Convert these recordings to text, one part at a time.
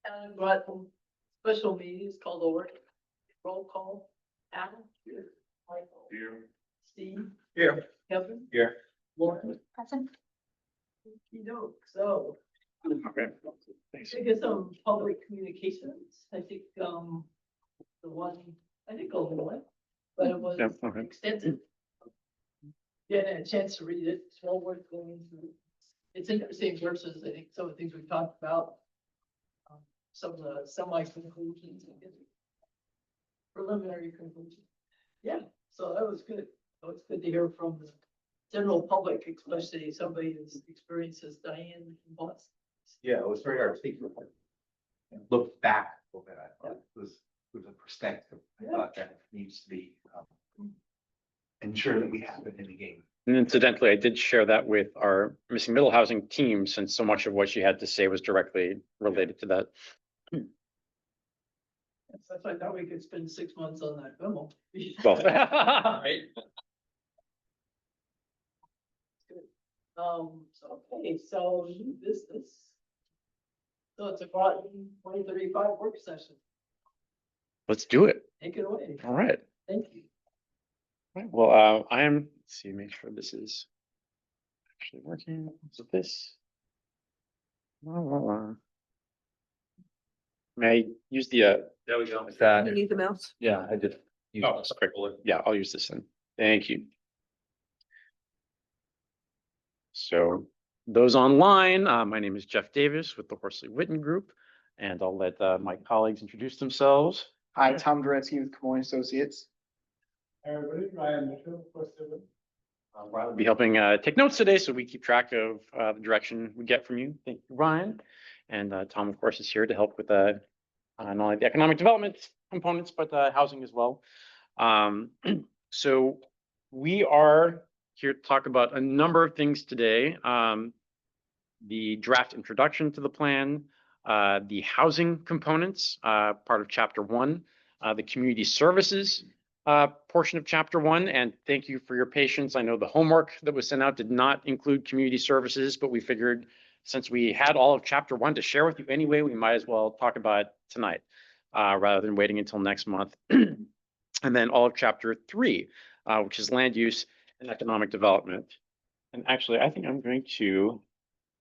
Town of Groton special meeting is called over. Roll call. Adam. Here. Michael. Here. Steve. Here. Kevin. Here. Lauren. Present. So. Okay. I think it's some public communications. I think, the one, I think only one, but it was Yep, okay. extensive. Yeah, I had a chance to read it. It's well worth going through. It's interesting versus, I think, some of the things we've talked about. Some of the semi-conclusions, I guess. Preliminary conclusion. Yeah, so that was good. So it's good to hear from the general public, especially somebody who's experienced as Diane Boss. Yeah, it was very hard to speak for her. And look back a little bit, I thought it was a perspective. I thought that needs to be ensure that we have it in the game. And incidentally, I did share that with our missing middle housing team, since so much of what she had to say was directly related to that. That's why I thought we could spend 6 months on that memo. Well, right. So, okay, so new business. So it's a Groton 2035 work session. Let's do it. Take it away. All right. Thank you. Right, well, I am, let's see, make sure this is actually working. Is it this? May I use the, There we go. is that, You need the mouse? Yeah, I did. oh, sorry. Yeah, I'll use this then. Thank you. So those online, my name is Jeff Davis with the Horsley Witten Group, and I'll let my colleagues introduce themselves. Hi, Tom Doretsky with Camoin Associates. Everybody, Ryan Mitchell, Ryan will be helping take notes today, so we keep track of the direction we get from you. Thank you, Ryan. And Tom, of course, is here to help with not only the economic development components, but housing as well. So we are here to talk about a number of things today. The draft introduction to the plan, the housing components, part of chapter 1, the community services portion of chapter 1, and thank you for your patience. I know the homework that was sent out did not include community services, but we figured since we had all of chapter 1 to share with you anyway, we might as well talk about it tonight rather than waiting until next month. And then all of chapter 3, which is land use and economic development. And actually, I think I'm going to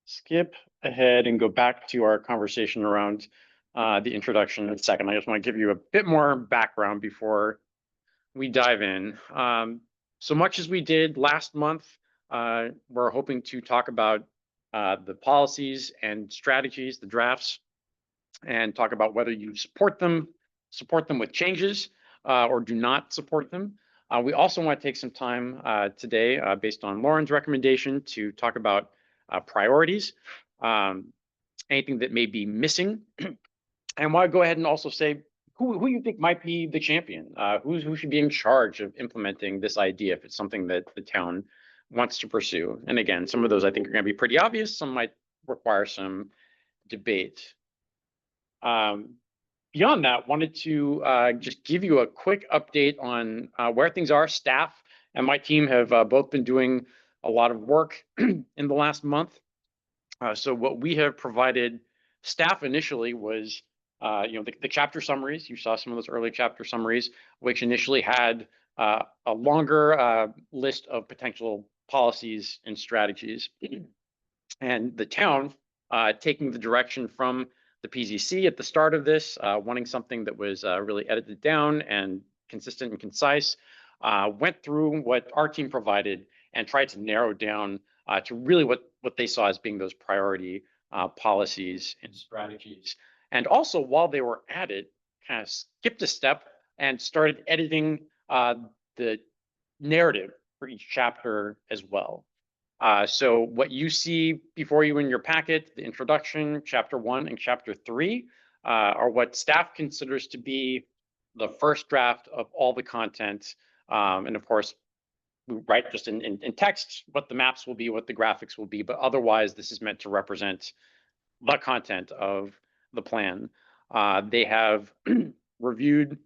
skip ahead and go back to our conversation around the introduction in a second. I just want to give you a bit more background before we dive in. So much as we did last month, we're hoping to talk about the policies and strategies, the drafts, and talk about whether you support them with changes, or do not support them. We also want to take some time today, based on Lauren's recommendation, to talk about priorities, anything that may be missing. And want to go ahead and also say who you think might be the champion, who should be in charge of implementing this idea if it's something that the town wants to pursue. And again, some of those I think are going to be pretty obvious. Some might require some debate. Beyond that, wanted to just give you a quick update on where things are. Staff and my team have both been doing a lot of work in the last month. So what we have provided staff initially was the chapter summaries. You saw some of those early chapter summaries, which initially had a longer list of potential policies and strategies. And the town, taking the direction from the PZC at the start of this, wanting something that was really edited down and consistent and concise, went through what our team provided and tried to narrow down to really what they saw as being those priority policies and strategies. And also, while they were at it, kind of skipped a step and started editing the narrative for each chapter as well. So what you see before you in your packet, the introduction, chapter 1 and chapter 3, are what staff considers to be the first draft of all the content. And of course, we write just in text what the maps will be, what the graphics will be, but otherwise this is meant to represent the content of the plan. They have reviewed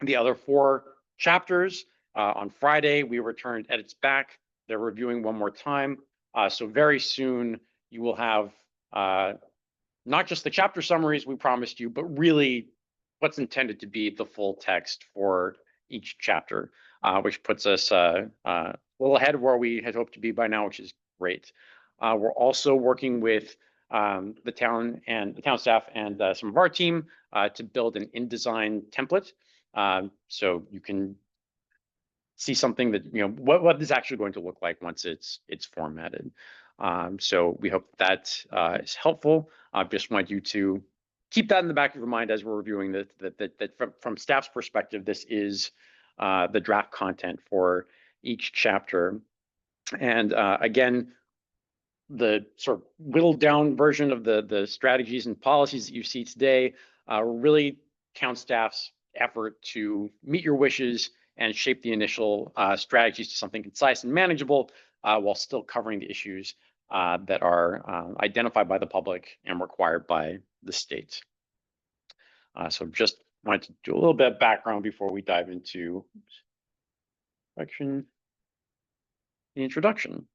the other 4 chapters. On Friday, we returned edits back. They're reviewing one more time. So very soon you will have not just the chapter summaries we promised you, but really what's intended to be the full text for each chapter, which puts us a little ahead of where we had hoped to be by now, which is great. We're also working with the town staff and some of our team to build an InDesign template. So you can see something that, you know, what is actually going to look like once it's formatted. So we hope that is helpful. I just want you to keep that in the back of your mind as we're reviewing that from staff's perspective, this is the draft content for each chapter. And again, the sort of whittled down version of the strategies and policies that you see today really count staff's effort to meet your wishes and shape the initial strategies to something concise and manageable while still covering the issues that are identified by the public and required by the state. So just wanted to do a little bit of background before we dive into the introduction.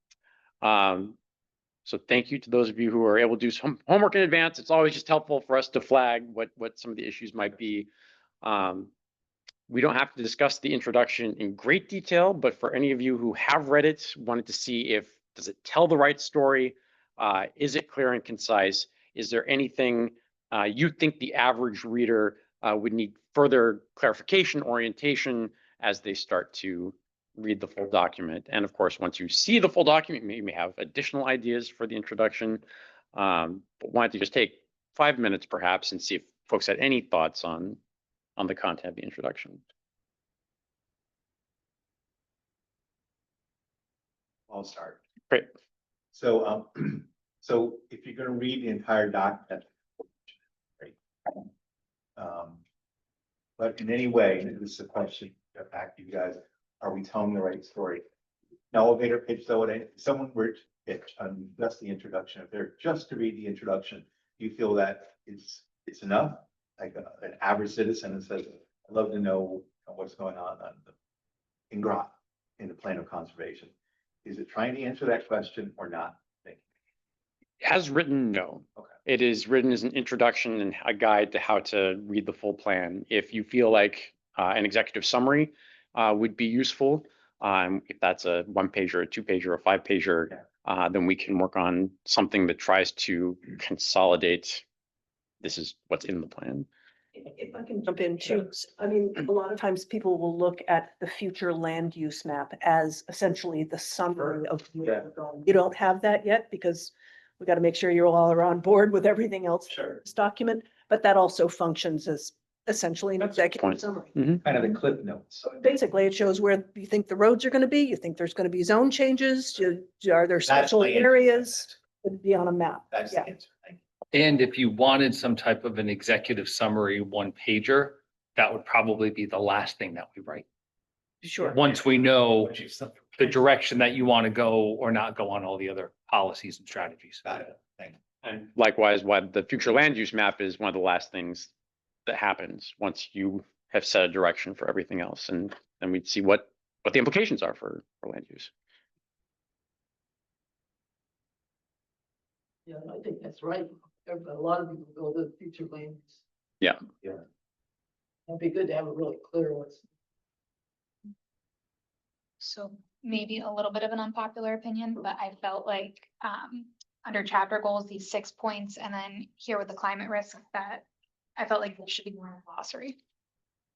So thank you to those of you who are able to do some homework in advance. It's always just helpful for us to flag what some of the issues might be. We don't have to discuss the introduction in great detail, but for any of you who have read it, wanted to see does it tell the right story? Is it clear and concise? Is there anything you think the average reader would need further clarification, orientation as they start to read the full document? And of course, once you see the full document, you may have additional ideas for the introduction. But wanted to just take 5 minutes perhaps and see if folks had any thoughts on the content of the introduction. I'll start. Great. So, so if you're going to read the entire document, great. But in any way, and this is a question back to you guys, are we telling the right story? An elevator pitch, though, if someone were to pitch on just the introduction, if they're just to read the introduction, do you feel that it's enough? Like an average citizen that says, I'd love to know what's going on in Groton, in the plan of conservation. Is it trying to answer that question or not? As written, no. Okay. It is written as an introduction and a guide to how to read the full plan. If you feel like an executive summary would be useful, if that's a 1-pager, a 2-pager, a 5-pager, then we can work on something that tries to consolidate. This is what's in the plan. If I can jump in too, I mean, a lot of times people will look at the future land use map as essentially the summary of where we're going. You don't have that yet because we got to make sure you all are on board with everything else in this document, but that also functions as essentially an executive point. summary. Kind of the clip notes. So basically, it shows where you think the roads are going to be. You think there's going to be zone changes. Are there special my answer. areas to be on a map? That's Yeah. the answer. Thank you. And if you wanted some type of an executive summary 1-pager, that would probably be the last thing that we write. Sure. Once we know the direction that you want to go or not go on all the other policies and strategies. Got it. Thank you. And likewise, why the future land use map is one of the last things that happens once you have set a direction for everything else. And then we'd see what the implications are for land use. Yeah, I think that's right. A lot of people go to the future land use. Yeah. Yeah. It'd be good to have a really clear what's. So maybe a little bit of an unpopular opinion, but I felt like under chapter goals, these 6 points, and then here with the climate risk, that I felt like there should be more in the glossary.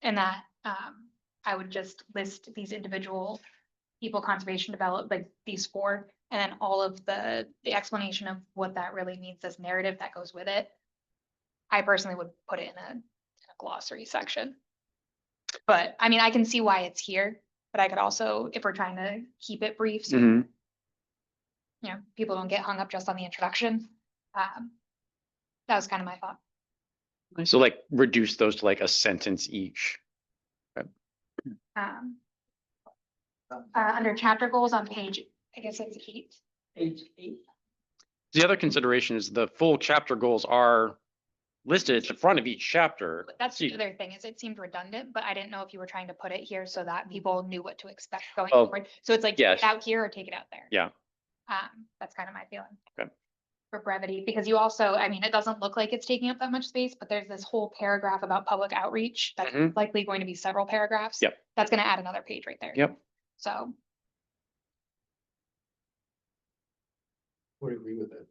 And that I would just list these individual people conservation develop, like these 4, and then all of the explanation of what that really means as narrative that goes with it. I personally would put it in a glossary section. But I mean, I can see why it's here, but I could also, if we're trying to keep it brief, so Mhm. you know, people don't get hung up just on the introduction. That was kind of my thought. So like reduce those to like a sentence each. Under chapter goals on page, I guess it's 8. Page 8. The other consideration is the full chapter goals are listed at the front of each chapter. But that's So the you- other thing, is it seemed redundant, but I didn't know if you were trying to put it here so that people knew what to expect going Oh, forward. So it's like, take yes. it out here or take it out there. Yeah. That's kind of my feeling. for brevity, because you also, I mean, it doesn't look like it's taking up that much space, but there's this whole paragraph about public outreach. That's Mhm. likely going to be several paragraphs. Yep. That's gonna add another page right there. Yep. So, Would agree with that.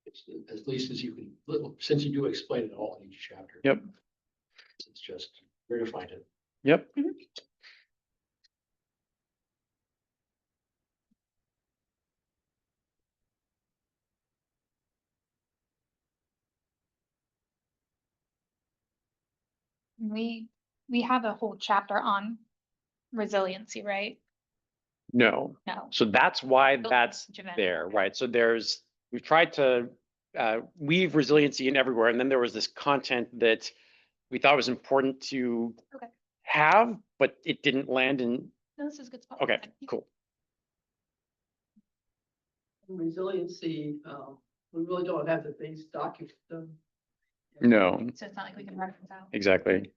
It's as least as you can, little, since you do explain it all in each chapter. Yep. It's just where to find it. Yep. we have a whole chapter on resiliency, right? No. No. So that's why Don't that's mention it. there, right? So we've tried to weave resiliency in everywhere. And then there was this content that we thought was important to Okay. have, but it didn't land in. No, this is a good spot. Okay, cool. Resiliency, we really don't have the base document. No, So it's not like we can reference out. exactly.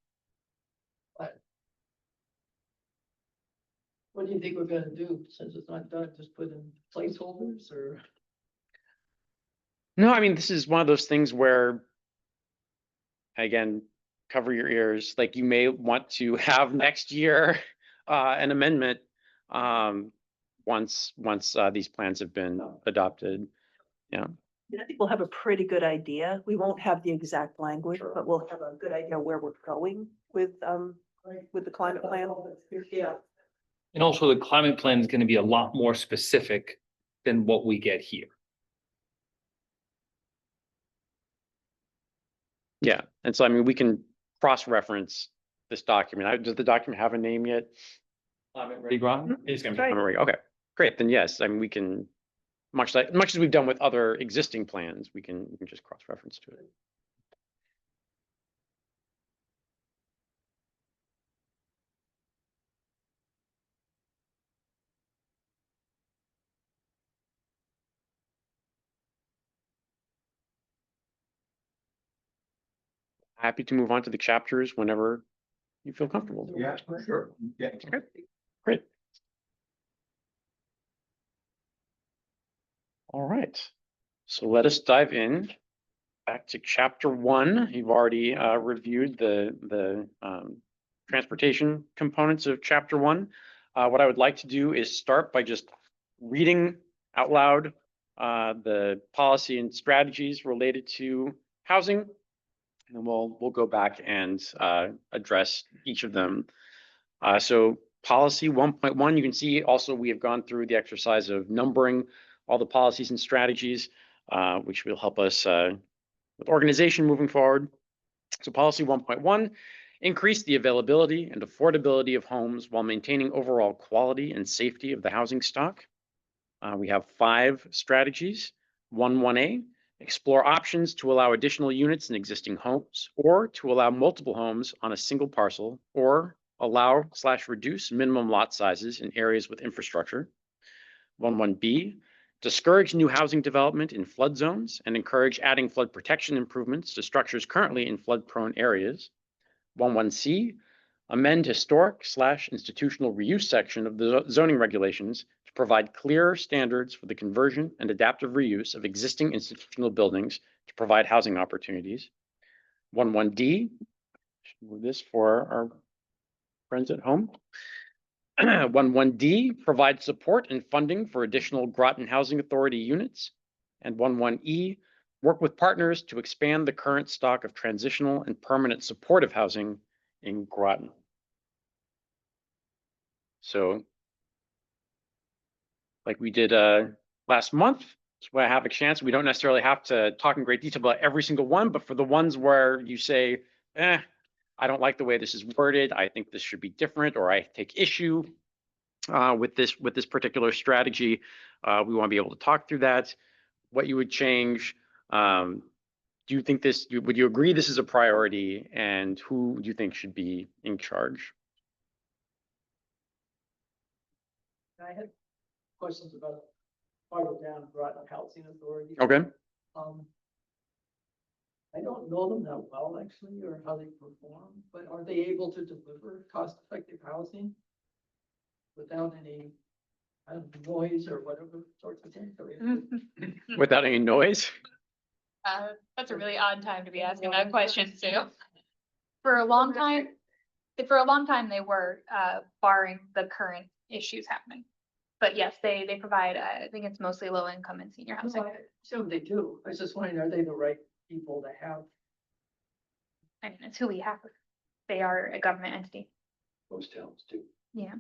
What do you think we're gonna do since it's not done? Just put in placeholders or? No, I mean, this is one of those things where, again, cover your ears. Like you may want to have next year an amendment once these plans have been adopted. Yeah. I think we'll have a pretty good idea. We won't have the exact language, but we'll have a good idea where we're going with the climate plan. Yeah. And also the climate plan is gonna be a lot more specific than what we get here. Yeah, and so I mean, we can cross-reference this document. Does the document have a name yet? Ready, Groton? It's gonna be Right. Climate Ready. Okay, great. Then yes, I mean, we can, much as we've done with other existing plans, we can just cross-reference to it. Happy to move on to the chapters whenever you feel comfortable. Yeah, sure. Yeah. Okay, great. All right, so let us dive in back to chapter 1. You've already reviewed the transportation components of chapter 1. What I would like to do is start by just reading out loud the policy and strategies related to housing. And then we'll go back and address each of them. So policy 1.1, you can see also we have gone through the exercise of numbering all the policies and strategies, which will help us with organization moving forward. So policy 1.1, increase the availability and affordability of homes while maintaining overall quality and safety of the housing stock. We have 5 strategies. 1.1a, explore options to allow additional units in existing homes or to allow multiple homes on a single parcel or allow/reduce minimum lot sizes in areas with infrastructure. 1.1b, discourage new housing development in flood zones and encourage adding flood protection improvements to structures currently in flood-prone areas. 1.1c, amend historic/institutional reuse section of the zoning regulations to provide clearer standards for the conversion and adaptive reuse of existing institutional buildings to provide housing opportunities. 1.1d, move this for our friends at home. 1.1d, provide support and funding for additional Groton Housing Authority units. And 1.1e, work with partners to expand the current stock of transitional and permanent supportive housing in Groton. So, like we did last month, so when I have a chance, we don't necessarily have to talk in great detail about every single one, but for the ones where you say, I don't like the way this is worded, I think this should be different, or I take issue with this particular strategy, we want to be able to talk through that, what you would change. Do you think would you agree this is a priority, and who do you think should be in charge? I had questions about farther down Groton Housing Authority. Okay. I don't know them that well, actually, or how they perform, but are they able to deliver cost-effective housing without any I don't know, noise or whatever sorts of things. Without any noise? That's a really odd time to be asking that question, Sue. For a long time, they were, barring the current issues happening. But yes, they provide, I think it's mostly low income and senior housing. So they do. I was just wondering, are they the right people to have? I mean, it's who we have. They are a government entity. Most towns do. Yeah.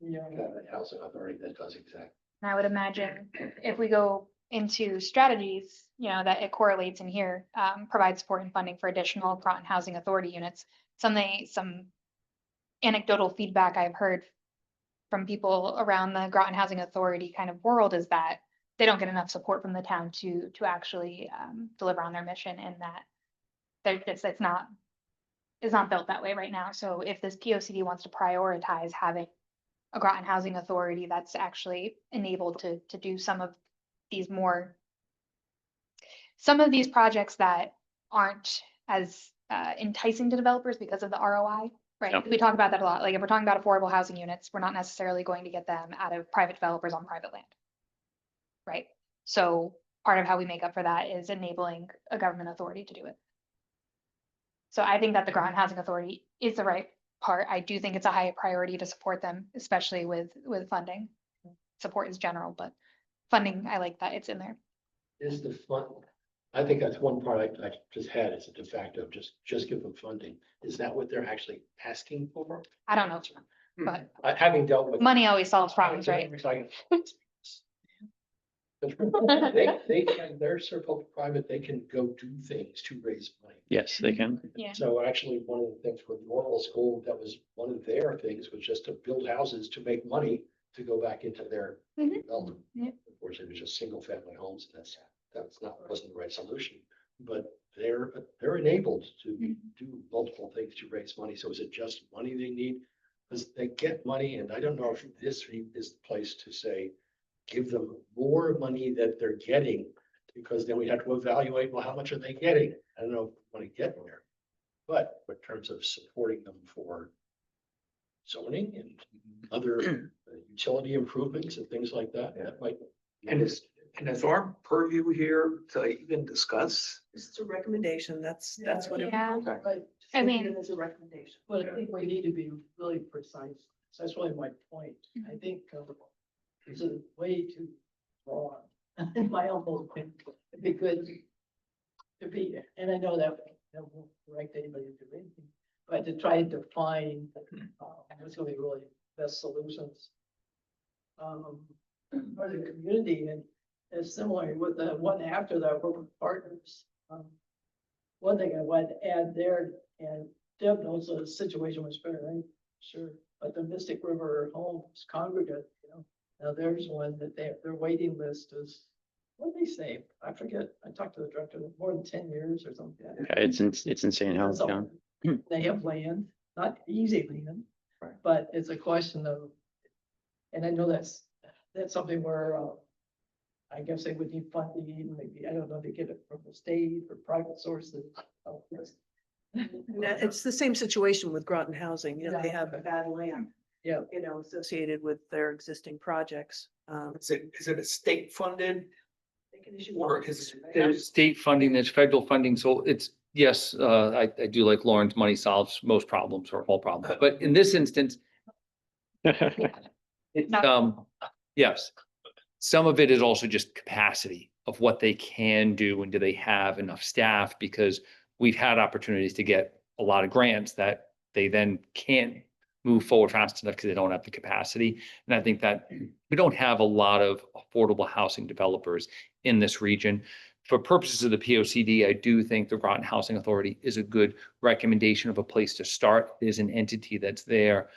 Yeah. Have a housing authority that does exactly. And I would imagine if we go into strategies, that it correlates in here, provide support and funding for additional Groton Housing Authority units. Some anecdotal feedback I've heard from people around the Groton Housing Authority kind of world is that they don't get enough support from the town to actually deliver on their mission, and that it's not built that way right now. So if this POCD wants to prioritize having a Groton Housing Authority that's actually enabled to do some of these projects that aren't as enticing to developers because of the ROI, right? Yep. We talk about that a lot. Like if we're talking about affordable housing units, we're not necessarily going to get them out of private developers on private land. Right? So part of how we make up for that is enabling a government authority to do it. So I think that the Groton Housing Authority is the right part. I do think it's a high priority to support them, especially with funding. Support is general, but funding, I like that it's in there. Is the fund, I think that's one part I just had as a de facto, just give them funding. Is that what they're actually asking for? I don't know, but Having dealt with. money always solves problems, right? They're circle private, they can go do things to raise money. Yes, they can. Yeah. So actually, one of the things for the normal school, that was one of their things, was just to build houses to make money to go back into their Mhm. development. Yeah. Unfortunately, it was just single family homes, and wasn't the right solution. But they're enabled to Mhm. do multiple things to raise money. So is it just money they need? Because they get money, and I don't know if this is the place to say, give them more money that they're getting, because then we have to evaluate, well, how much are they getting? I don't know if we want to get there. But in terms of supporting them for zoning and other utility improvements and things like that, that might. And is our purview here to even discuss? It's a recommendation. That's what it. Yeah. But I mean- It's a recommendation. But I think we need to be really precise. So that's really my point. I think it's a way too broad. In my humble opinion, it'd be good to be, and I know that won't direct anybody to do anything, but to try to define what's gonna be really best solutions for the community. And it's similar with the one after that, work with partners. One thing I wanted to add there, and Deb knows the situation was better, I'm sure, but the Mystic River Homes congregate, now there's one that their waiting list is, what did they say? I forget. I talked to the director, more than 10 years or something. Yeah, it's insane how it's gone. They have land, not easy land, but it's a question of, and I know that's something where I guess they would need funding, maybe, I don't know, they get it from the state or private sources. It's the same situation with Groton Housing. They Yeah. have bad land. Yeah. Associated with their existing projects. Is it a state funded They can issue or bonds, is? right? There's state funding, there's federal funding, so it's, yes, I do like Lauren's money solves most problems or all problems, but in this instance, it's, yes. Some of it is also just capacity of what they can do and do they have enough staff, because we've had opportunities to get a lot of grants that they then can't move forward fast enough because they don't have the capacity. And I think that we don't have a lot of affordable housing developers in this region. For purposes of the POCD, I do think the Groton Housing Authority is a good recommendation of a place to start. There's an entity that's there.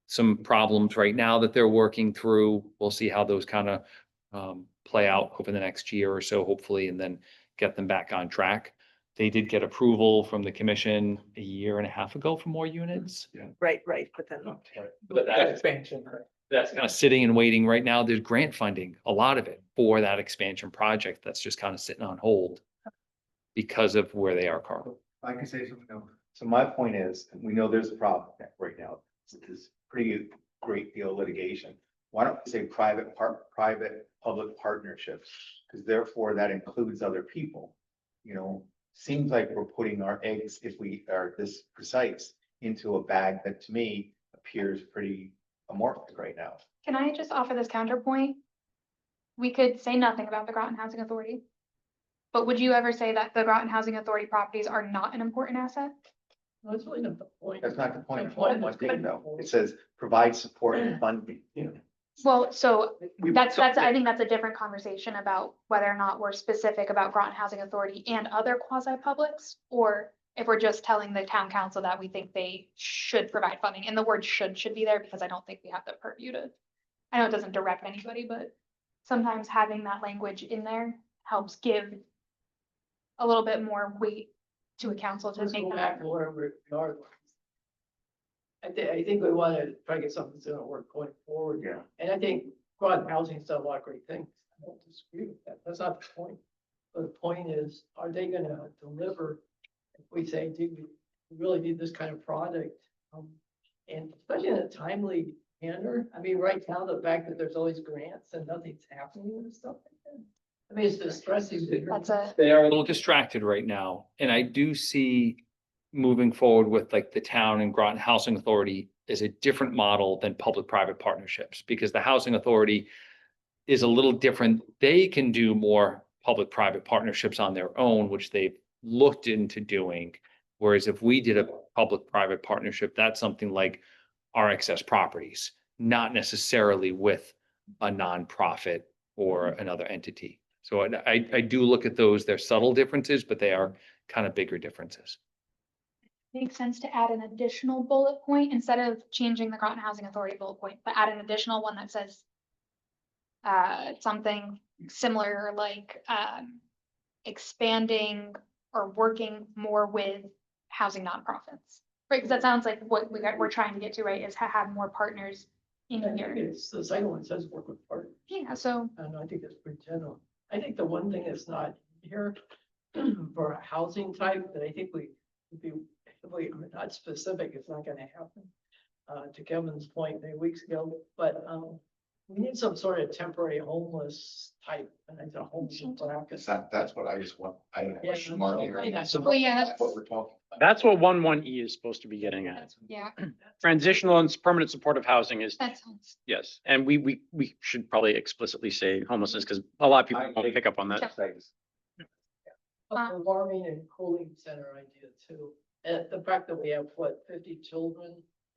Some problems right now that they're working through. We'll see how those kind of play out over the next year or so, hopefully, and then get them back on track. They did get approval from the commission a year and a half ago for more units. Right, but then. But that Expansion. that's kind of sitting and waiting right now. There's grant funding, a lot of it for that expansion project that's just kind of sitting on hold because of where they are currently. I can say something else. So my point is, we know there's a problem right now. It's pretty great deal of litigation. why don't we say public partnerships? Because therefore that includes other people, you know, seems like we're putting our eggs, if we are this precise, into a bag that to me appears pretty amorphous right now. Can I just offer this counterpoint? We could say nothing about the Groton Housing Authority. But would you ever say that the Groton Housing Authority properties are not an important asset? No, it's really not the point. That's not the point. The point One is thing though, it says provide support and funding, you know. Well, so We- that's, I think that's a different conversation about whether or not we're specific about Groton Housing Authority and other quasi-publics, or if we're just telling the town council that we think they should provide funding, and the word should be there because I don't think we have the purview to. I know it doesn't direct anybody, but sometimes having that language in there helps give a little bit more weight to a council to Let's make go that. back to where we are. I think we want to try to get something that's gonna work going forward. Yeah. And I think Groton Housing's done a lot of great things. I don't disagree with that. That's not the point. But the point is, are they gonna deliver? If we say, do we really need this kind of product? And especially in a timely manner. I mean, right now, the fact that there's always grants and nothing's happening and stuff like that. I mean, it's distressing. That's a, They are a little distracted right now, and I do see moving forward with like the town and Groton Housing Authority is a different model than public-private partnerships, because the housing authority is a little different. They can do more public-private partnerships on their own, which they've looked into doing. Whereas if we did a public-private partnership, that's something like our excess properties, not necessarily with a nonprofit or another entity. So I do look at those, they're subtle differences, but they are kind of bigger differences. makes sense to add an additional bullet point instead of changing the Groton Housing Authority bullet point, but add an additional one that says something similar like expanding or working more with housing nonprofits. Right, because that sounds like what we're trying to get to, right, is to have more partners in here. It's, the second one says work with partners. Yeah, so And I think that's pretty general. I think the one thing that's not here for a housing type that I think we, if we are not specific, it's not gonna happen. To Kevin's point many weeks ago, but, we need some sort of temporary homeless type, and it's a homeless practice. That's what I just want, I don't Yeah, question mark so here. I think that's- Well, yeah, That's what we're talking about. That's what 1.1E is supposed to be getting at. yeah, Transitional and permanent supportive housing is, that sounds, yes, and we should probably explicitly say homelessness, because a lot of people I- won't pick up on that. A warming and cooling center idea too. And the fact that we have, what, 50 children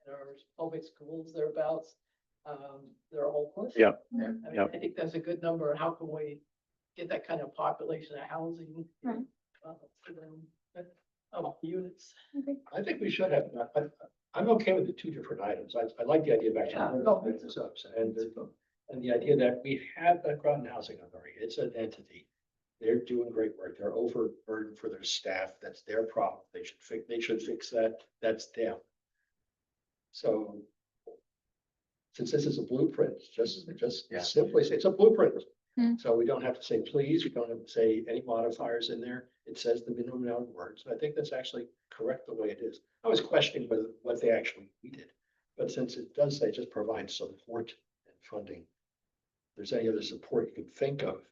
in our public schools thereabouts, they're homeless. Yeah, I mean, yeah. I think that's a good number. How can we get that kind of population of housing? Right. For them, units. I think we should have, I'm okay with the two different items. I like the idea of Yeah, actually. no. And the idea that we have the Groton Housing Authority, it's an entity. They're doing great work. They're overburdened for their staff. That's their problem. They should fix that. That's them. So since this is a blueprint, just Yeah. simply say it's a blueprint. Hmm. So we don't have to say please, we don't have to say any modifiers in there. It says the minimum amount of words. I think that's actually correct the way it is. I was questioning what they actually needed. But since it does say just provide support and funding, if there's any other support you can think of,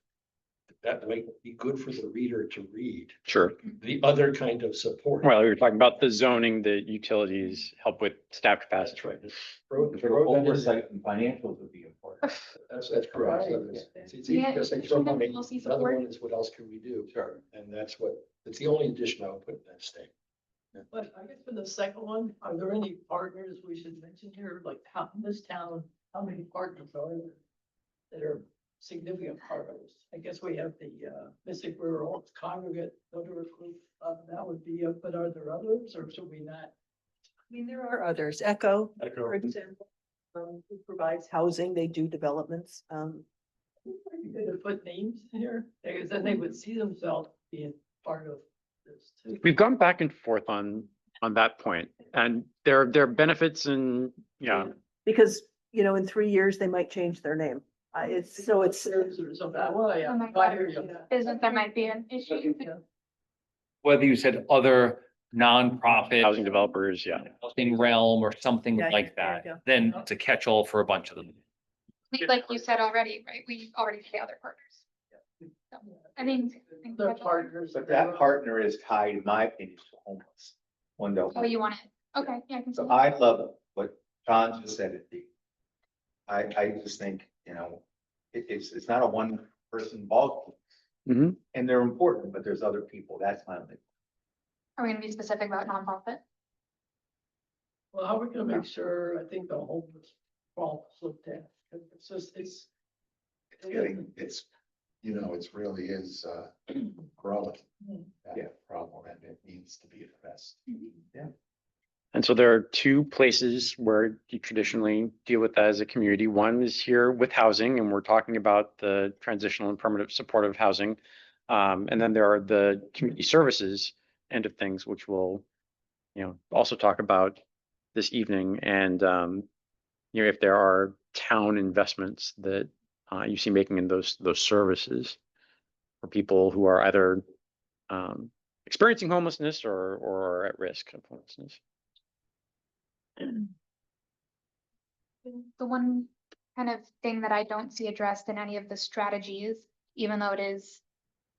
that might be good for the reader to read. Sure. The other kind of support. Well, we were talking about the zoning, the utilities, help with staff capacity. That's right. Oversight and financials would be important. That's correct. So it's easy Yeah, to say, it's throw kind of money. policy Another support. one is what else can we do? Sure. And that's the only addition I would put in that statement. But I guess for the second one, are there any partners we should mention here? Like how, in this town, how many partners are there that are significant partners? I guess we have the Mystic Rural Congregate Motor Group, that would be, but are there others or should we not? I mean, there are others. Echo, Echo. for example, who provides housing, they do developments. It'd be good to put names here, because then they would see themselves being part of this too. We've gone back and forth on that point, and there are benefits and, yeah. Because, you know, in 3 years, they might change their name. It's Serves or something. Well, yeah, Oh my I hear you. business, there might be an issue. Whether you said other nonprofit. Housing developers, yeah. Housing realm or something Yeah, like there you that, go. then it's a catch-all for a bunch of them. Like you said already, right, we already pay other partners. So, I think They're that's all. partners. But that partner is tied, in my opinion, to homeless. Window. Oh, you want it? Okay, yeah, I can see So that. I love what John just said it. I just think, it's not a one person ball. Mhm. And they're important, but there's other people. That's my only. Are we gonna be specific about nonprofit? Well, how are we gonna make sure, I think the homeless problem is looked at, it's just, it's. It's getting, it's, it's really is, growing. Hmm. That problem, and it needs to be addressed. And so there are two places where you traditionally deal with that as a community. One is here with housing, and we're talking about the transitional and permanent supportive housing. And then there are the community services end of things, which we'll, also talk about this evening. And, if there are town investments that you see making in those services for people who are either experiencing homelessness or at risk of homelessness. The one kind of thing that I don't see addressed in any of the strategies, even though it is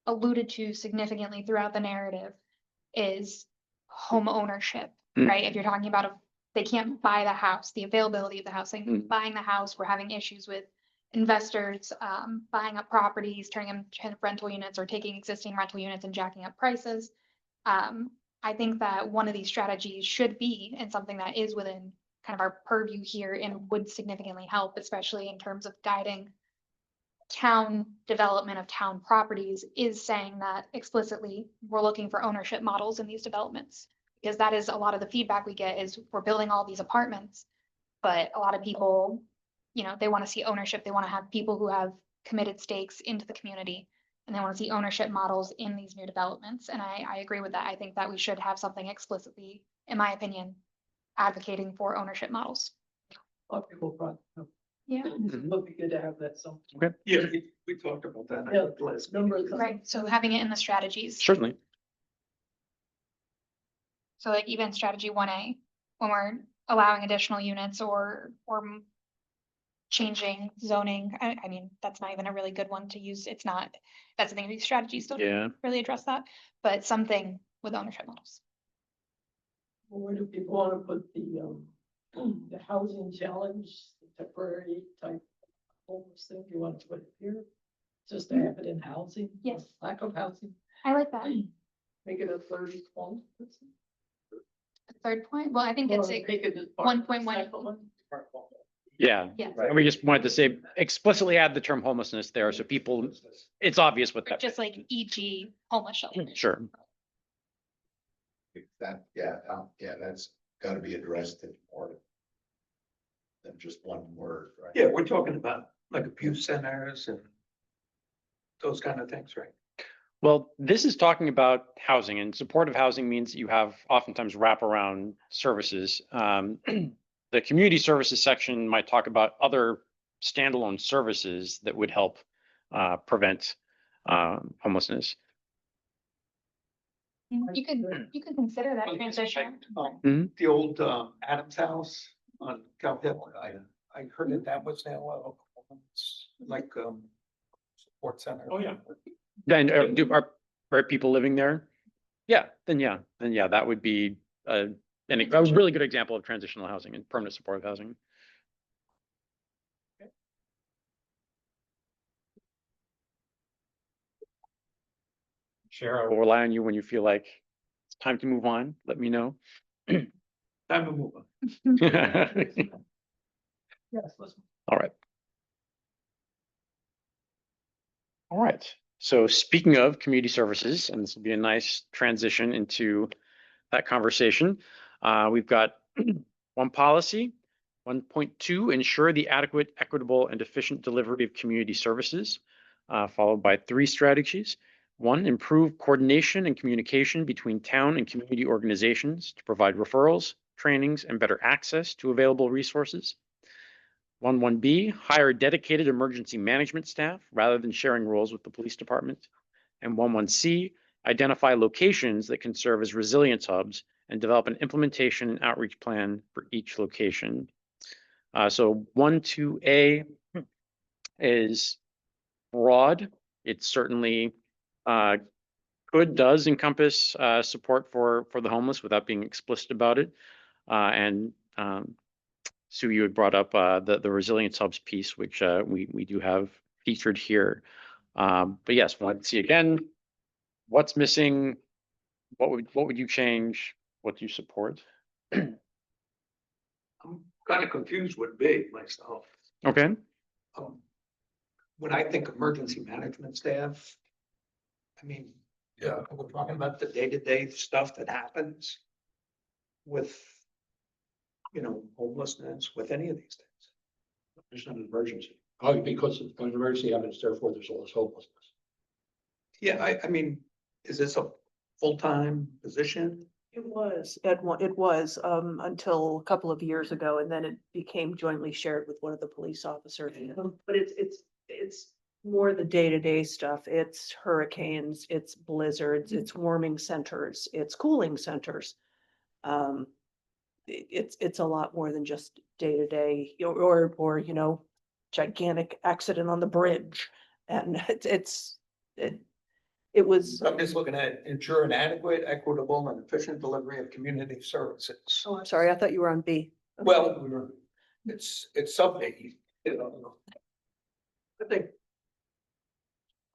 alluded to significantly throughout the narrative, is home ownership, Mm. right? If you're talking about they can't buy the house, the availability of the house, like Mm. buying the house, we're having issues with investors buying up properties, turning them into rental units or taking existing rental units and jacking up prices. I think that one of these strategies should be, and something that is within kind of our purview here and would significantly help, especially in terms of guiding town development of town properties, is saying that explicitly, we're looking for ownership models in these developments. Because that is a lot of the feedback we get is we're building all these apartments, but a lot of people, they want to see ownership. They want to have people who have committed stakes into the community. And they want to see ownership models in these new developments. And I agree with that. I think that we should have something explicitly, in my opinion, advocating for ownership models. A lot of people brought, Yeah. it would be good to have that some. Yeah, we talked about that. Yeah, last number of meeting. times. Right. So having it in the strategies. Certainly. So like even strategy 1A, when we're allowing additional units or changing zoning, I mean, that's not even a really good one to use. It's not, that's the thing, these strategies don't Yeah. really address that, but something with ownership models. Well, where do people want to put the housing challenge, the temporary type homeless thing? You want to put it here? Just to have it in housing? Yes. Lack of housing, I like that. make it a 30 point. The third point, well, I think it's Make it just 1.1. second one. Yeah. Yeah. And we just wanted to say explicitly add the term homelessness there. So people, it's obvious what that. just like e.g. homeless shelter. Sure. That, that's gotta be addressed in more than just one word, right? Yeah, we're talking about like abuse centers and those kind of things, right? Well, this is talking about housing, and supportive housing means you have oftentimes wraparound services. The community services section might talk about other standalone services that would help prevent homelessness. You could consider that transition. Mhm. The old Adams House on Cal Hill, I heard that was now like support center. Oh, yeah. Then are people living there? Yeah, then that would be a really good example of transitional housing and permanent supportive housing. Share, I will rely on you when you feel like it's time to move on. Let me know. Time to move on. Yes, let's. All right. All right. So speaking of community services, and this will be a nice transition into that conversation. We've got one policy, 1.2, ensure the adequate, equitable, and efficient delivery of community services, followed by 3 strategies. 1, improve coordination and communication between town and community organizations to provide referrals, trainings, and better access to available resources. 1.1b, hire dedicated emergency management staff rather than sharing roles with the police department. And 1.1c, identify locations that can serve as resilience hubs and develop an implementation and outreach plan for each location. So 1.2a, is broad. It certainly does encompass support for the homeless without being explicit about it. And Sue, you had brought up the resilience hubs piece, which we do have featured here. But yes, wanted to see again what's missing. What would you change? What do you support? I'm kind of confused with big myself. Okay. Um, When I think emergency management staff, I mean, yeah, we're talking about the day-to-day stuff that happens with, homelessness, with any of these things. There's not an emergency. Oh, because of an emergency happens, therefore there's all this hopelessness. Yeah, I mean, is this a full-time position? It was until a couple of years ago, and then it became jointly shared with one of the police officers. But it's more the day-to-day stuff. It's hurricanes, it's blizzards, it's warming centers, it's cooling centers. It's a lot more than just day-to-day or gigantic accident on the bridge. And it was. I'm just looking at ensure an adequate, equitable, and efficient delivery of community services. Oh, I'm sorry, I thought you were on B. Well, it's sub-A. I think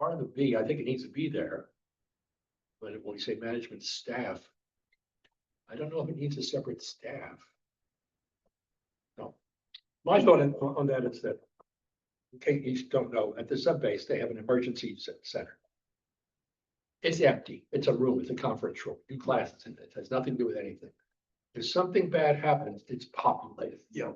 part of the B, I think it needs to be there. But when we say management staff, I don't know if it needs a separate staff. No. My thought on that is that, in case you don't know, at the sub-base, they have an emergency center. It's empty. It's a room. It's a conference room. Do classes in it. It has nothing to do with anything. If something bad happens, it's populated. Yeah.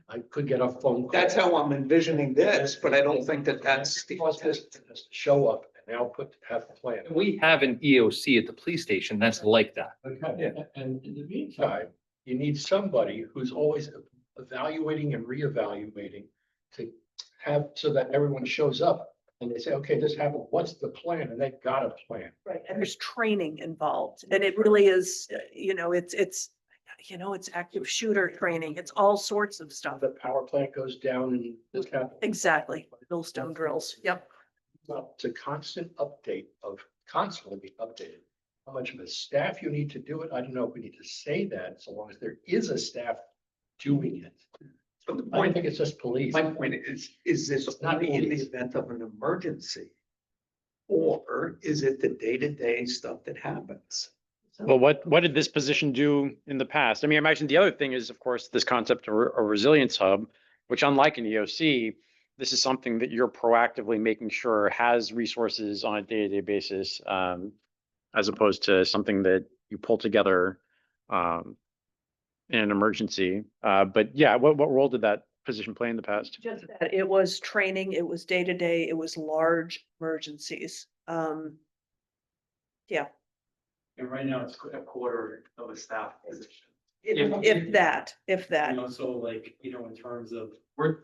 I could get a phone call. That's how I'm envisioning this, but I don't think that that's the. Because this has to show up and now have a plan. We have an EOC at the police station that's like that. Okay, and in the meantime, you need somebody who's always evaluating and reevaluating to have, so that everyone shows up and they say, okay, this happened, what's the plan? And they've got a plan. Right, and there's training involved, and it really is, it's active shooter training, it's all sorts of stuff. The power plant goes down and this happens. Exactly, millstone drills, yep. Well, it's a constant update of constantly being updated. How much of a staff you need to do it, I don't know if we need to say that, so long as there is a staff doing it. But the I don't point, think it's just police. my point is this Not only in the police. event of an emergency? Or is it the day-to-day stuff that happens? Well, what did this position do in the past? I mean, I imagine the other thing is, of course, this concept of a resilience hub, which unlike an EOC, this is something that you're proactively making sure has resources on a day-to-day basis, as opposed to something that you pull together in an emergency. But yeah, what role did that position play in the past? Just that, it was training, it was day-to-day, it was large emergencies. Yeah, And right now it's a quarter of a staff position. if that. So like, in terms of, we're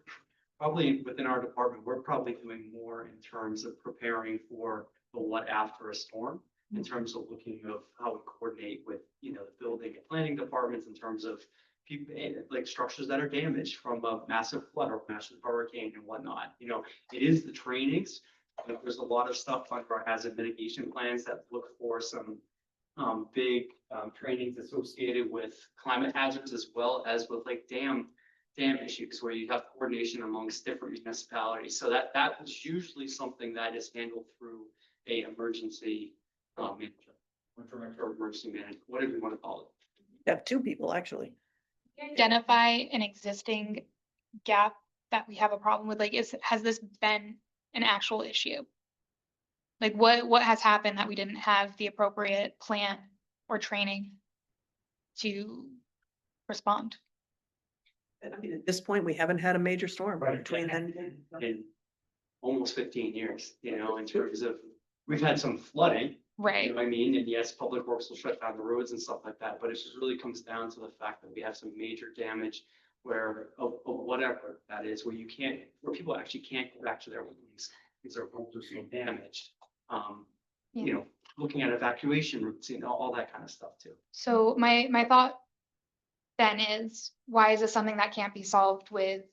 probably within our department, we're probably doing more in terms of preparing for the what after a storm. In terms of looking of how we coordinate with, the building and planning departments in terms of people, like structures that are damaged from a massive flood or massive hurricane and whatnot. It is the trainings. There's a lot of stuff under our hazard mitigation plans that look for some big trainings associated with climate hazards as well as with like dam issues where you have coordination amongst different municipalities. So that is usually something that is handled through a emergency manager or emergency management, whatever you want to call it. Have two people, actually. Identify an existing gap that we have a problem with, like, has this been an actual issue? Like what has happened that we didn't have the appropriate plan or training to respond? I mean, at this point, we haven't had a major storm Right. between then. In almost 15 years, in terms of, we've had some flooding. Right. You know what I mean? And yes, public works will shut down the roads and stuff like that, but it just really comes down to the fact that we have some major damage where, of whatever that is, where people actually can't go back to their homes because their homes are so damaged. Looking at evacuation routes, all that kind of stuff too. So my thought then is, why is this something that can't be solved with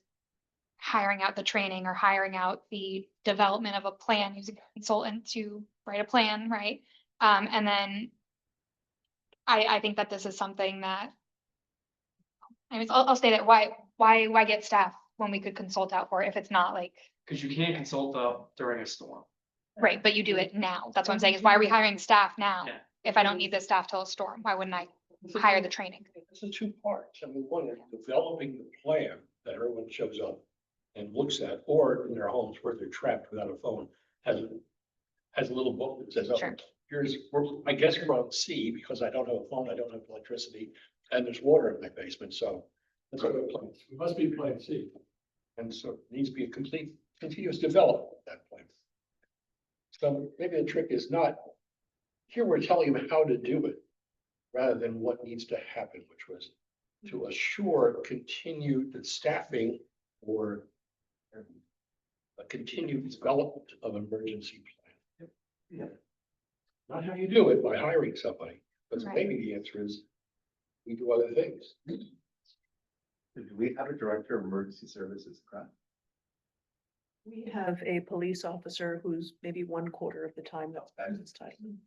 hiring out the training or hiring out the development of a plan, using a consultant to write a plan, right? And then I think that this is something that, I mean, I'll say that why get staff when we could consult out for it if it's not like, Because you can't consult during a storm. right, but you do it now. That's what I'm saying, is why are we hiring staff now? Yeah. If I don't need the staff till a storm, why wouldn't I hire the training? It's a two parts. I mean, one is developing the plan that everyone shows up and looks at, or in their homes where they're trapped without a phone, has a little book that says, oh, Sure. I guess we're on C because I don't have a phone, I don't have electricity, and there's water in my basement, so that's what we're playing. We must be plan C. And so it needs to be a complete, continuous development of that plan. So maybe the trick is not, here we're telling them how to do it, rather than what needs to happen, which was to assure continued staffing or a continued development of emergency plan. Yeah. Not how you do it by hiring somebody, but Right. maybe the answer is we do other things. Do we have a director of emergency services? Grant? We have a police officer who's maybe 1/4 of the time that's back this time.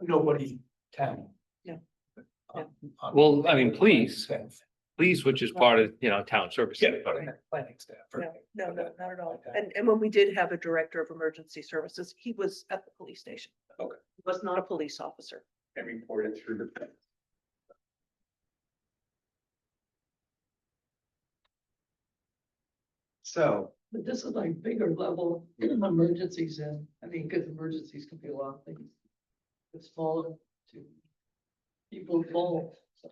Nobody town. No. Well, I mean, police, which is part of, town services. Yeah, planning staff. No, not at all. And when we did have a director of emergency services, he was at the police station. Okay. He was not a police officer. And reported through the. So, But this is like bigger level emergencies and, I mean, because emergencies can be a lot of things. It's smaller to people involved. So,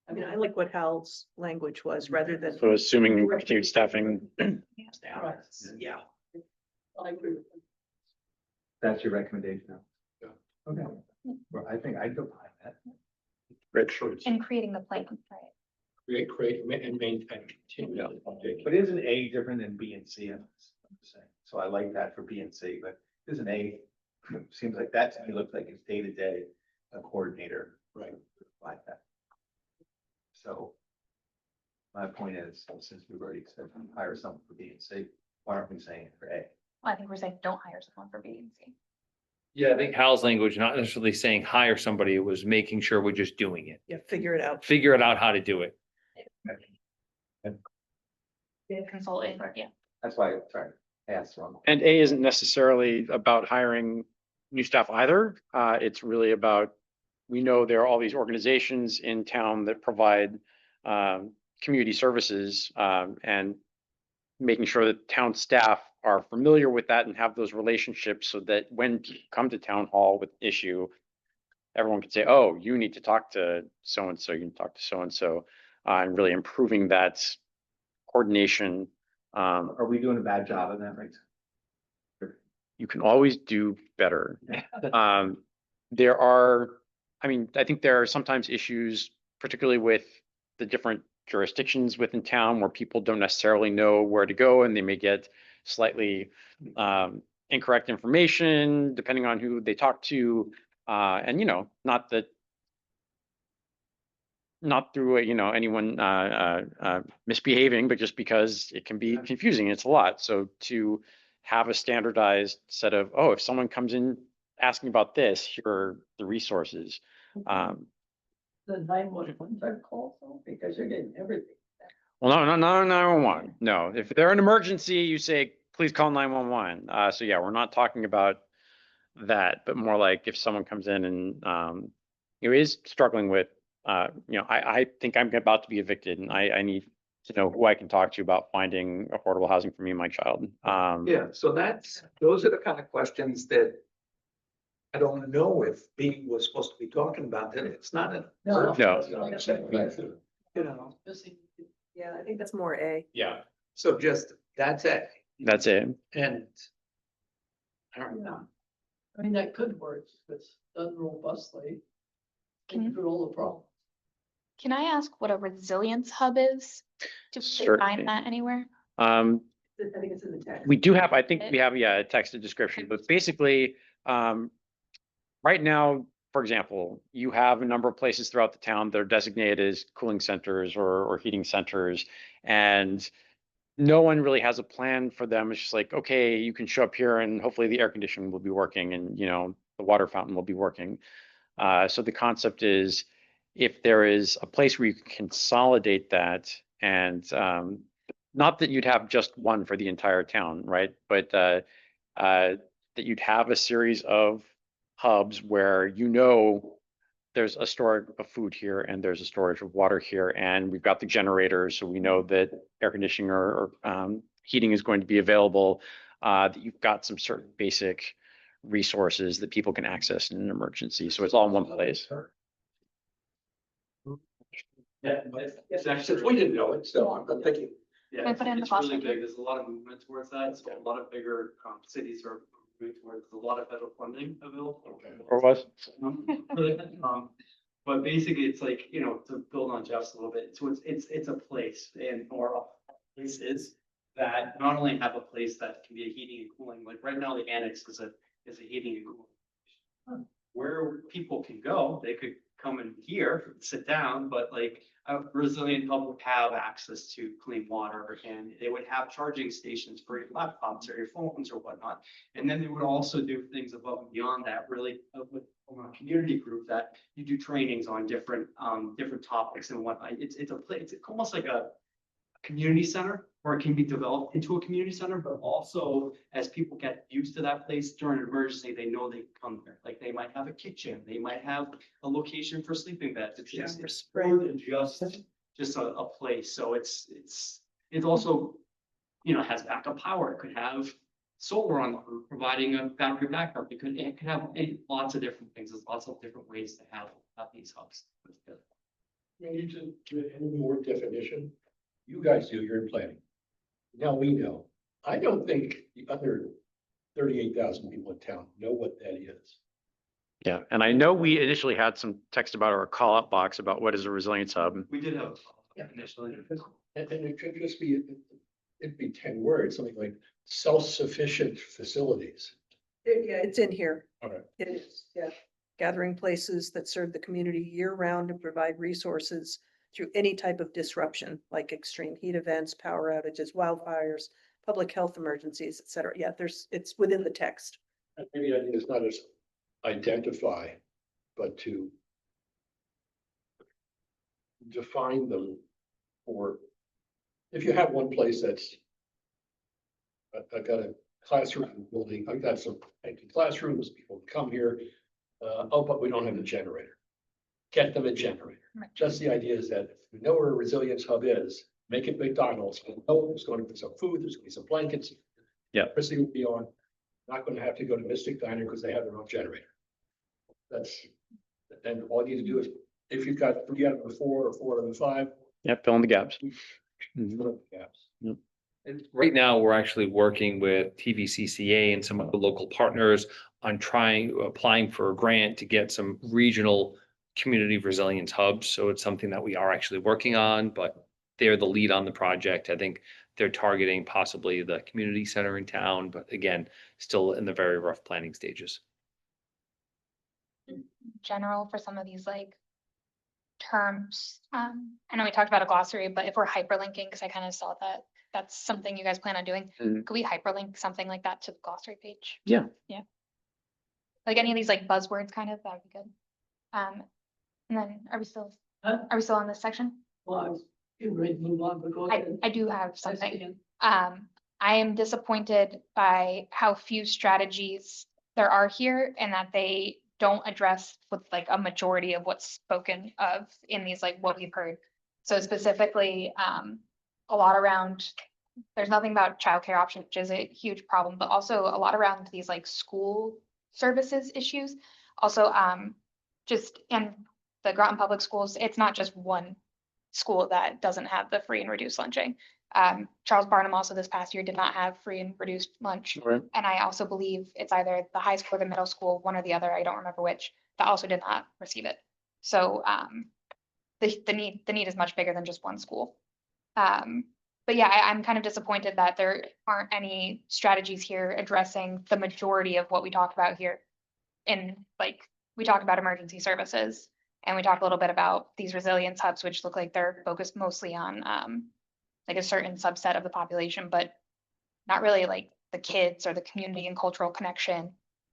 I mean, I like what Hal's language was rather than. So assuming continued staffing, right. Yeah. I agree with that. that's your recommendation now? Yeah. Okay, well, I think I'd go behind that. Rich. And creating the plan, right? Create, and maintain, continue. But isn't A different than B and C? I'm just saying. So I like that for B and C, but isn't A, seems like that to me looks like it's day-to-day, a coordinator. Right. Like that. So. My point is, since we've already said hire someone for B and C, why aren't we saying it for A? Well, I think we're saying don't hire someone for B and C. Yeah, I think Hal's language, not necessarily saying hire somebody, it was making sure we're just doing it. Yeah, figure it out. Figure it out how to do it. Consulting, yeah. That's why, sorry, I asked wrong. and A isn't necessarily about hiring new staff either. It's really about, we know there are all these organizations in town that provide community services, and making sure that town staff are familiar with that and have those relationships so that when people come to town hall with issue, everyone can say, oh, you need to talk to so-and-so, you can talk to so-and-so, and really improving that coordination. Are we doing a bad job of that, right? You can always do better. There are, I mean, I think there are sometimes issues, particularly with the different jurisdictions within town where people don't necessarily know where to go and they may get slightly incorrect information depending on who they talk to. And not through anyone misbehaving, but just because it can be confusing. It's a lot. So to have a standardized set of, oh, if someone comes in asking about this, here are the resources. The 911 type call, though, because you're getting everything. Well, no, 911. No, if they're an emergency, you say, please call 911. So yeah, we're not talking about that, but more like if someone comes in and is struggling with, I think I'm about to be evicted and I need to know who I can talk to about finding affordable housing for me and my child. Yeah, so those are the kind of questions that I don't know if B was supposed to be talking about, that it's not a. No. You know, Yeah, I think that's more A. Yeah, so just, that's it. that's it. And. All right. Yeah. I mean, that could work if it's done robustly. Can- And all the problems. Can I ask what a resilience hub is? Do we Certainly. find that anywhere? I think it's in the text. We do have, I think we have, a texted description, but basically, right now, for example, you have a number of places throughout the town that are designated as cooling centers or heating centers. And no one really has a plan for them. It's just like, okay, you can show up here and hopefully the air conditioning will be working and, the water fountain will be working. So the concept is if there is a place where you can consolidate that and, not that you'd have just one for the entire town, right? But, that you'd have a series of hubs where there's a storage of food here and there's a storage of water here, and we've got the generators, so we know that air conditioning or heating is going to be available. That you've got some certain basic resources that people can access in an emergency, so it's all in one place. Yeah, It's actually, since we didn't know it, so I'm thinking, Yeah, Can I put it in the it's really faucet? big. There's a lot of movement towards that. So a lot of bigger cities are moving towards a lot of federal funding available. Or was? But basically, it's like, to build on Jeff's a little bit, so it's a place or a place is that not only have a place that can be a heating and cooling, like right now, the annex is a heating and cooling. Where people can go, they could come in here, sit down, but like a resilient hub would have access to clean water and they would have charging stations for your laptops or your phones or whatnot. And then they would also do things above and beyond that, really with a community group that you do trainings on different topics and whatnot. It's almost like a community center, or it can be developed into a community center, but also as people get used to that place during an emergency, they know they can come there. Like they might have a kitchen, they might have a location for sleeping beds. It's more than just a place. So it's also, has backup power. It could have solar on the roof, providing a battery backup. It could have lots of different things. There's lots of different ways to have these hubs. we need to give it any more definition. You guys do, you're in planning. Now we know. I don't think the other 38,000 people in town know what that is. Yeah, and I know we initially had some text about or a call out box about what is a resilience hub. We did have initially. And it could just be, it'd be 10 words, something like self-sufficient facilities. Yeah, it's in here. Okay. It is, yeah. Gathering places that serve the community year round and provide resources through any type of disruption, like extreme heat events, power outages, wildfires, public health emergencies, et cetera. Yeah, it's within the text. And maybe I think it's not as identify, but to define them, or if you have one place that's, I've got a classroom building, I've got some empty classrooms, people come here, but we don't have a generator. Get them a generator. Right. Just the idea is that if we know where a resilience hub is, make it McDonald's. We know there's going to be some food, there's going to be some blankets. Yeah. Electricity will be on. Not going to have to go to Mystic Diner because they have their own generator. And all you need to do is, if you've got 3 out of the 4 or 4 out of the 5. Yeah, fill in the gaps. Mm-hmm. Fill in the gaps. And right now, we're actually working with TVCCA and some of the local partners on applying for a grant to get some regional community resilience hubs. So it's something that we are actually working on, but they're the lead on the project. I think they're targeting possibly the community center in town, but again, still in the very rough planning stages. General for some of these like terms. I know we talked about a glossary, but if we're hyperlinking, because I kind of saw that that's something you guys plan on doing. Mhm. Could we hyperlink something like that to the glossary page? Yeah. Yeah. Like any of these like buzzwords kind of, that would be good. And then are we still on this section? Well, I was getting ready to move on, but go ahead. I do have I something. see. I am disappointed by how few strategies there are here and that they don't address with like a majority of what's spoken of in these, like what we've heard. So specifically, a lot around, there's nothing about childcare options, which is a huge problem, but also a lot around these like school services issues. Also, just in the Groton Public Schools, it's not just one school that doesn't have the free and reduced lunching. Charles Barnum also this past year did not have free and reduced lunch. Right. And I also believe it's either the high school or the middle school, one or the other, I don't remember which, that also did not receive it. So the need is much bigger than just one school. But yeah, I'm kind of disappointed that there aren't any strategies here addressing the majority of what we talked about here. In like, we talked about emergency services and we talked a little bit about these resilience hubs, which look like they're focused mostly on like a certain subset of the population, but not really like the kids or the community and cultural connection.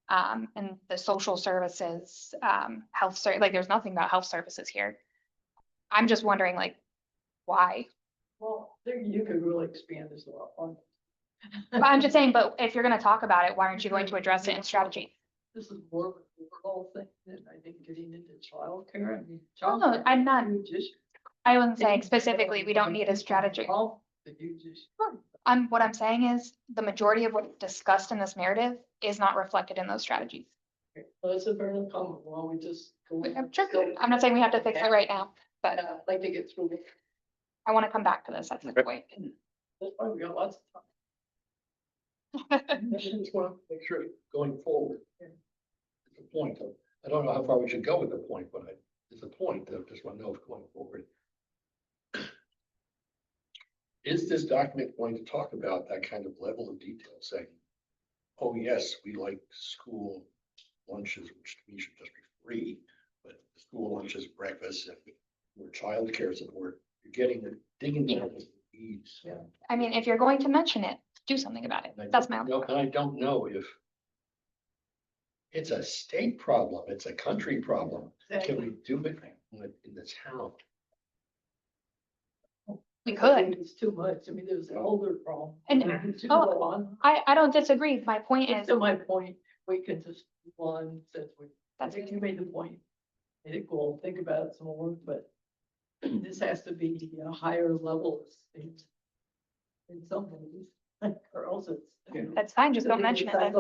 And the social services, like there's nothing about health services here. I'm just wondering like, why? Well, there you could really expand this a lot on. But I'm just saying, but if you're gonna talk about it, why aren't you going to address it in strategy? This is more of an overall thing than I think getting into childcare. I mean. No, childcare I'm not, is huge issue. I wasn't saying specifically, we don't need a strategy. Oh, the huge issue. What I'm saying is the majority of what's discussed in this narrative is not reflected in those strategies. Okay, well, that's a very common, well, we just. go. Sure, I'm not saying we have to fix it right now, but I'd like to get through it. I want to come back to this at some Okay. point. That's why we got lots of time. I just want to make sure going forward. It's a point of, I don't know how far we should go with the point, but it's a point that I just want to know if going forward. Is this document going to talk about that kind of level of detail, saying, oh, yes, we like school lunches, which to me should just be free, but school lunches, breakfast, and or childcare support, you're getting, digging down into the weeds. Yeah. I mean, if you're going to mention it, do something about it. And I That's my don't own. know- And I don't know if it's a state problem, it's a country problem. Can we do it in the town? We I think could. It's too much. I mean, there's an older problem. And- To oh, go on. I don't disagree. My point is, To my point, we can just move on since I That's think you made the point. Made it cool, think about it some more, but this has to be a higher level of state. In some ways, or else it's. that's fine, just don't mention it then.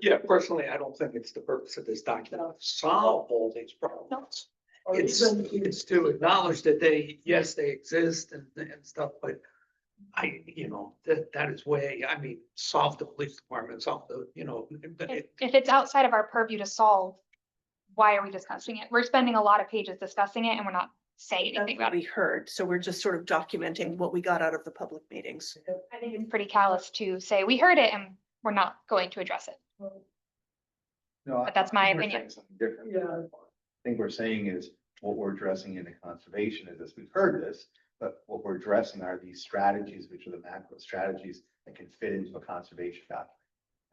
Yeah, personally, I don't think it's the purpose of this document to solve all these problems. Or It's, even- it's to acknowledge that yes, they exist and stuff, but that is way, I mean, solve the police department, solve the, but If it's outside of our purview to solve, why are we discussing it? We're spending a lot of pages discussing it and we're not saying That's anything what about we it. heard. So we're just sort of documenting what we got out of the public meetings. I think it's pretty callous to say, we heard it and we're not going to address it. No, But that's my I think we're opinion. saying something different. Yeah. I think we're saying is what we're addressing in the conservation is this, we've heard this, but what we're addressing are these strategies, which are the macro strategies that can fit into a conservation document.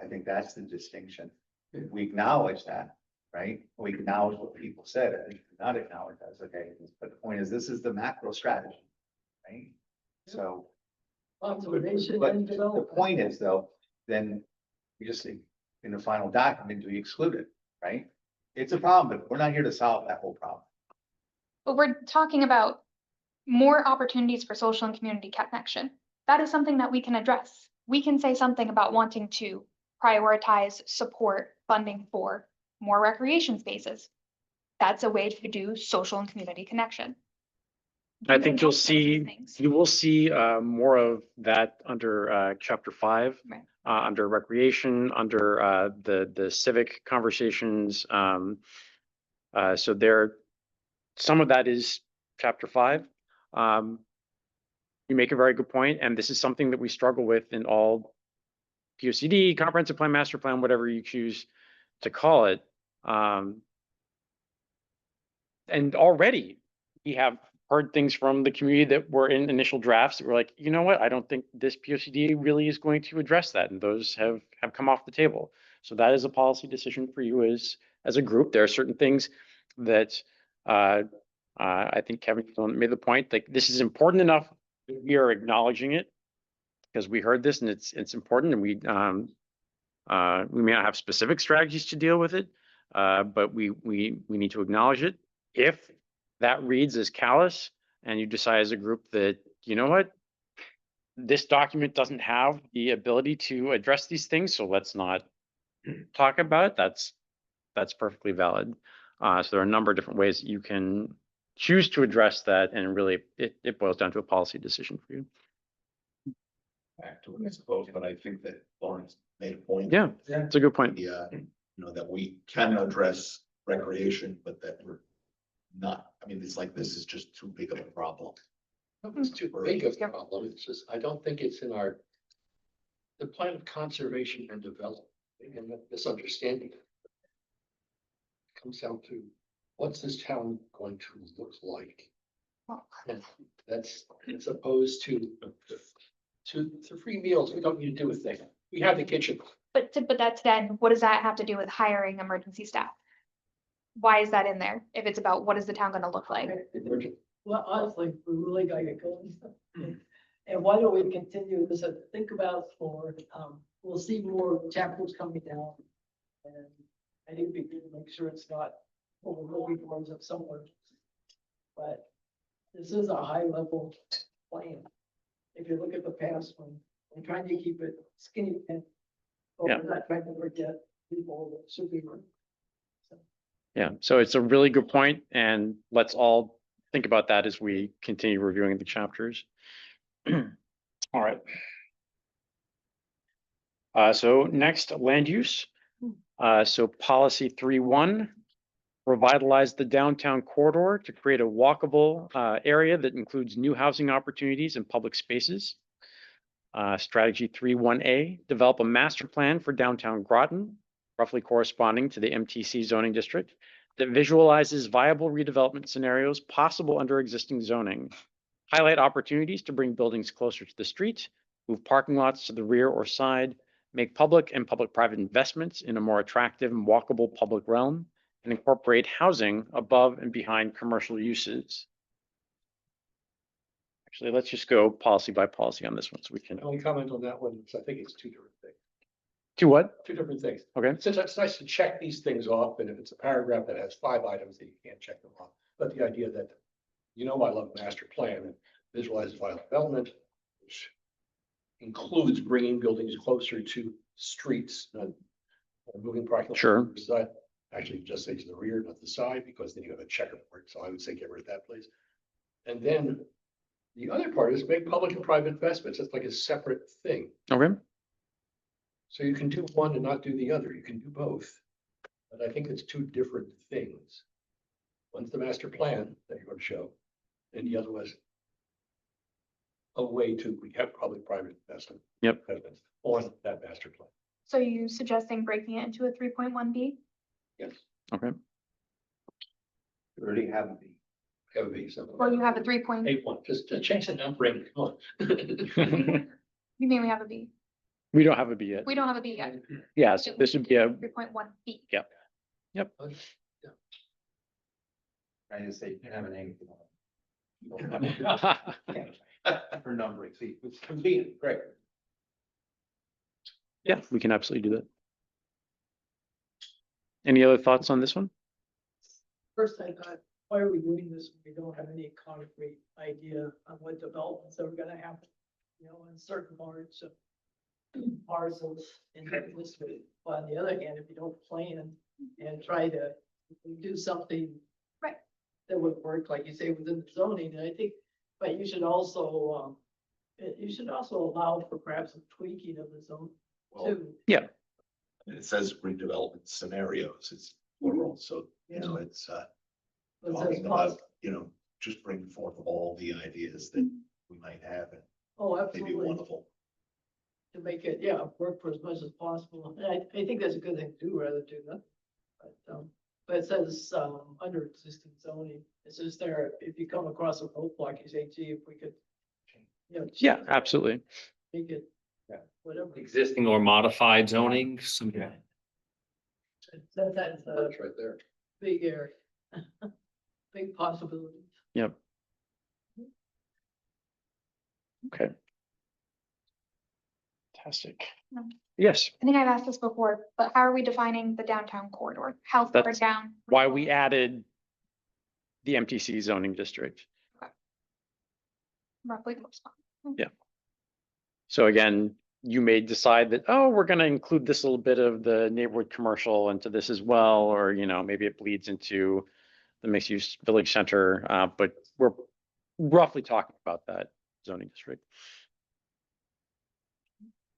I think that's the distinction. We acknowledge that, right? We acknowledge what people said, I think not acknowledge that, okay, but the point is, this is the macro strategy, right? So, Conservation but and the development. point is though, then we just say, in the final document, do we exclude it, right? It's a problem, but we're not here to solve that whole problem. But we're talking about more opportunities for social and community connection. That is something that we can address. We can say something about wanting to prioritize, support, funding for more recreation spaces. That's a way to do social and community connection. I think you'll see, you will see more of that under chapter 5, Right. under recreation, under the civic conversations. So there, some of that is chapter 5. You make a very good point, and this is something that we struggle with in all POCD, comprehensive plan, master plan, whatever you choose to call it. And already we have heard things from the community that were in initial drafts that were like, you know what, I don't think this POCD really is going to address that. And those have come off the table. So that is a policy decision for you as a group. There are certain things that I think Kevin made the point, like this is important enough that we are acknowledging it because we heard this and it's important, and we may not have specific strategies to deal with it, but we need to acknowledge it. If that reads as callous and you decide as a group that, you know what, this document doesn't have the ability to address these things, so let's not talk about it, that's perfectly valid. So there are a number of different ways that you can choose to address that, and really it boils down to a policy decision for you. Back to it, I suppose, but I think that Lawrence made a point. Yeah, it's a good point. Yeah, that we can address recreation, but that we're not, I mean, it's like, this is just too big of a problem. It's too big of a problem. It's just, I don't think it's in the plan of conservation and development, and that misunderstanding. Comes down to, what's this town going to look like And that's as opposed to free meals. We don't need to do a thing. We have the kitchen. But that's then, what does that have to do with hiring emergency staff? Why is that in there? If it's about what is the town gonna look like? Well, honestly, we really gotta get going. And why don't we continue this, think about for, we'll see more chapters coming down. And I think it'd be good to make sure it's not overlooking forms of somewhere. But this is a high level plan. If you look at the past one, we're trying to keep it skinny and Yeah. we're not trying to forget people that should be. Yeah, so it's a really good point, and let's all think about that as we continue reviewing the chapters. All right. So next, land use. So policy 3.1, revitalize the downtown corridor to create a walkable area that includes new housing opportunities and public spaces. Strategy 3.1A, develop a master plan for downtown Groton, roughly corresponding to the MTC zoning district, that visualizes viable redevelopment scenarios possible under existing zoning. Highlight opportunities to bring buildings closer to the street, move parking lots to the rear or side, make public and public-private investments in a more attractive and walkable public realm, and incorporate housing above and behind commercial uses. Actually, let's just go policy by policy on this one so we can. Only comment on that one, because I think it's two different things. To what? Two different things. Okay. Since it's nice to check these things off, and if it's a paragraph that has 5 items that you can't check them off, but the idea that, I love master plan and visualize viable development, which includes bringing buildings closer to streets, not moving parking lots Sure. to the side. Actually, just say to the rear, not the side, because then you have a checkerboard. So I would say get rid of that place. And then the other part is make public and private investments. It's like a separate thing. Okay. So you can do one and not do the other. You can do both. But I think it's two different things. One's the master plan that you're going to show, and the other was a way to have public-private investment. Yep. Investments on that master plan. So you suggesting breaking it into a 3.1B? Yes, Okay. We already have the. have a B, so. Well, you have a 3. 8.1, just to change the numbering, come on. You mean we have a B? We don't have a B yet. We don't have a B yet. Yeah, so this would be a, 3.1B. I just say, you can have an A. For numbering, see, it's convenient, great. yeah, we can absolutely do that. Any other thoughts on this one? First, I thought, why are we doing this? when We don't have any concrete idea on what developments are gonna happen, in certain parts of parcels in this way. But on the other hand, if you don't plan and try to do something Right. that would work, like you say, within the zoning, and I think, but you should also allow for perhaps some tweaking of the zone Well, too. it says redevelopment scenarios, it's plural, so, it's, But it says talking pos- about, just bring forth all the ideas that we might have, and Oh, maybe one absolutely, of them. to make it, work for as much as possible, and I think that's a good thing to do, rather do that. But it says, under existing zoning, it says there, if you come across a roadblock, you say, gee, if we could, Yeah, absolutely. make it, whatever. Existing or modified zoning, some. That's That's right there. big area. Big possibilities. Yep. Okay. Fantastic. No. Yes, I think I've asked this before, but how are we defining the downtown corridor? How far That's down? why we added the MTC zoning district. Roughly correspond. So again, you may decide that, oh, we're gonna include this little bit of the neighborhood commercial into this as well, or, maybe it bleeds into the mixed use village center, but we're roughly talking about that zoning district.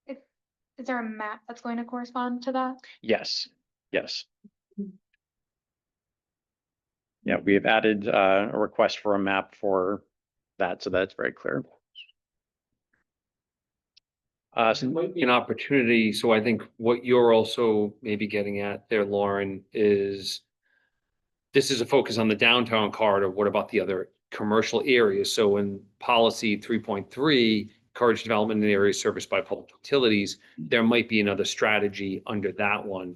Is there a map that's going to correspond to that? Yes, yes. Yeah, we have added a request for a map for that, so that's very clear. So it might be an opportunity, so I think what you're also maybe getting at there, Lauren, is this is a focus on the downtown corridor. What about the other commercial areas. So in policy 3.3, encourage development in areas serviced by public utilities, there might be another strategy under that one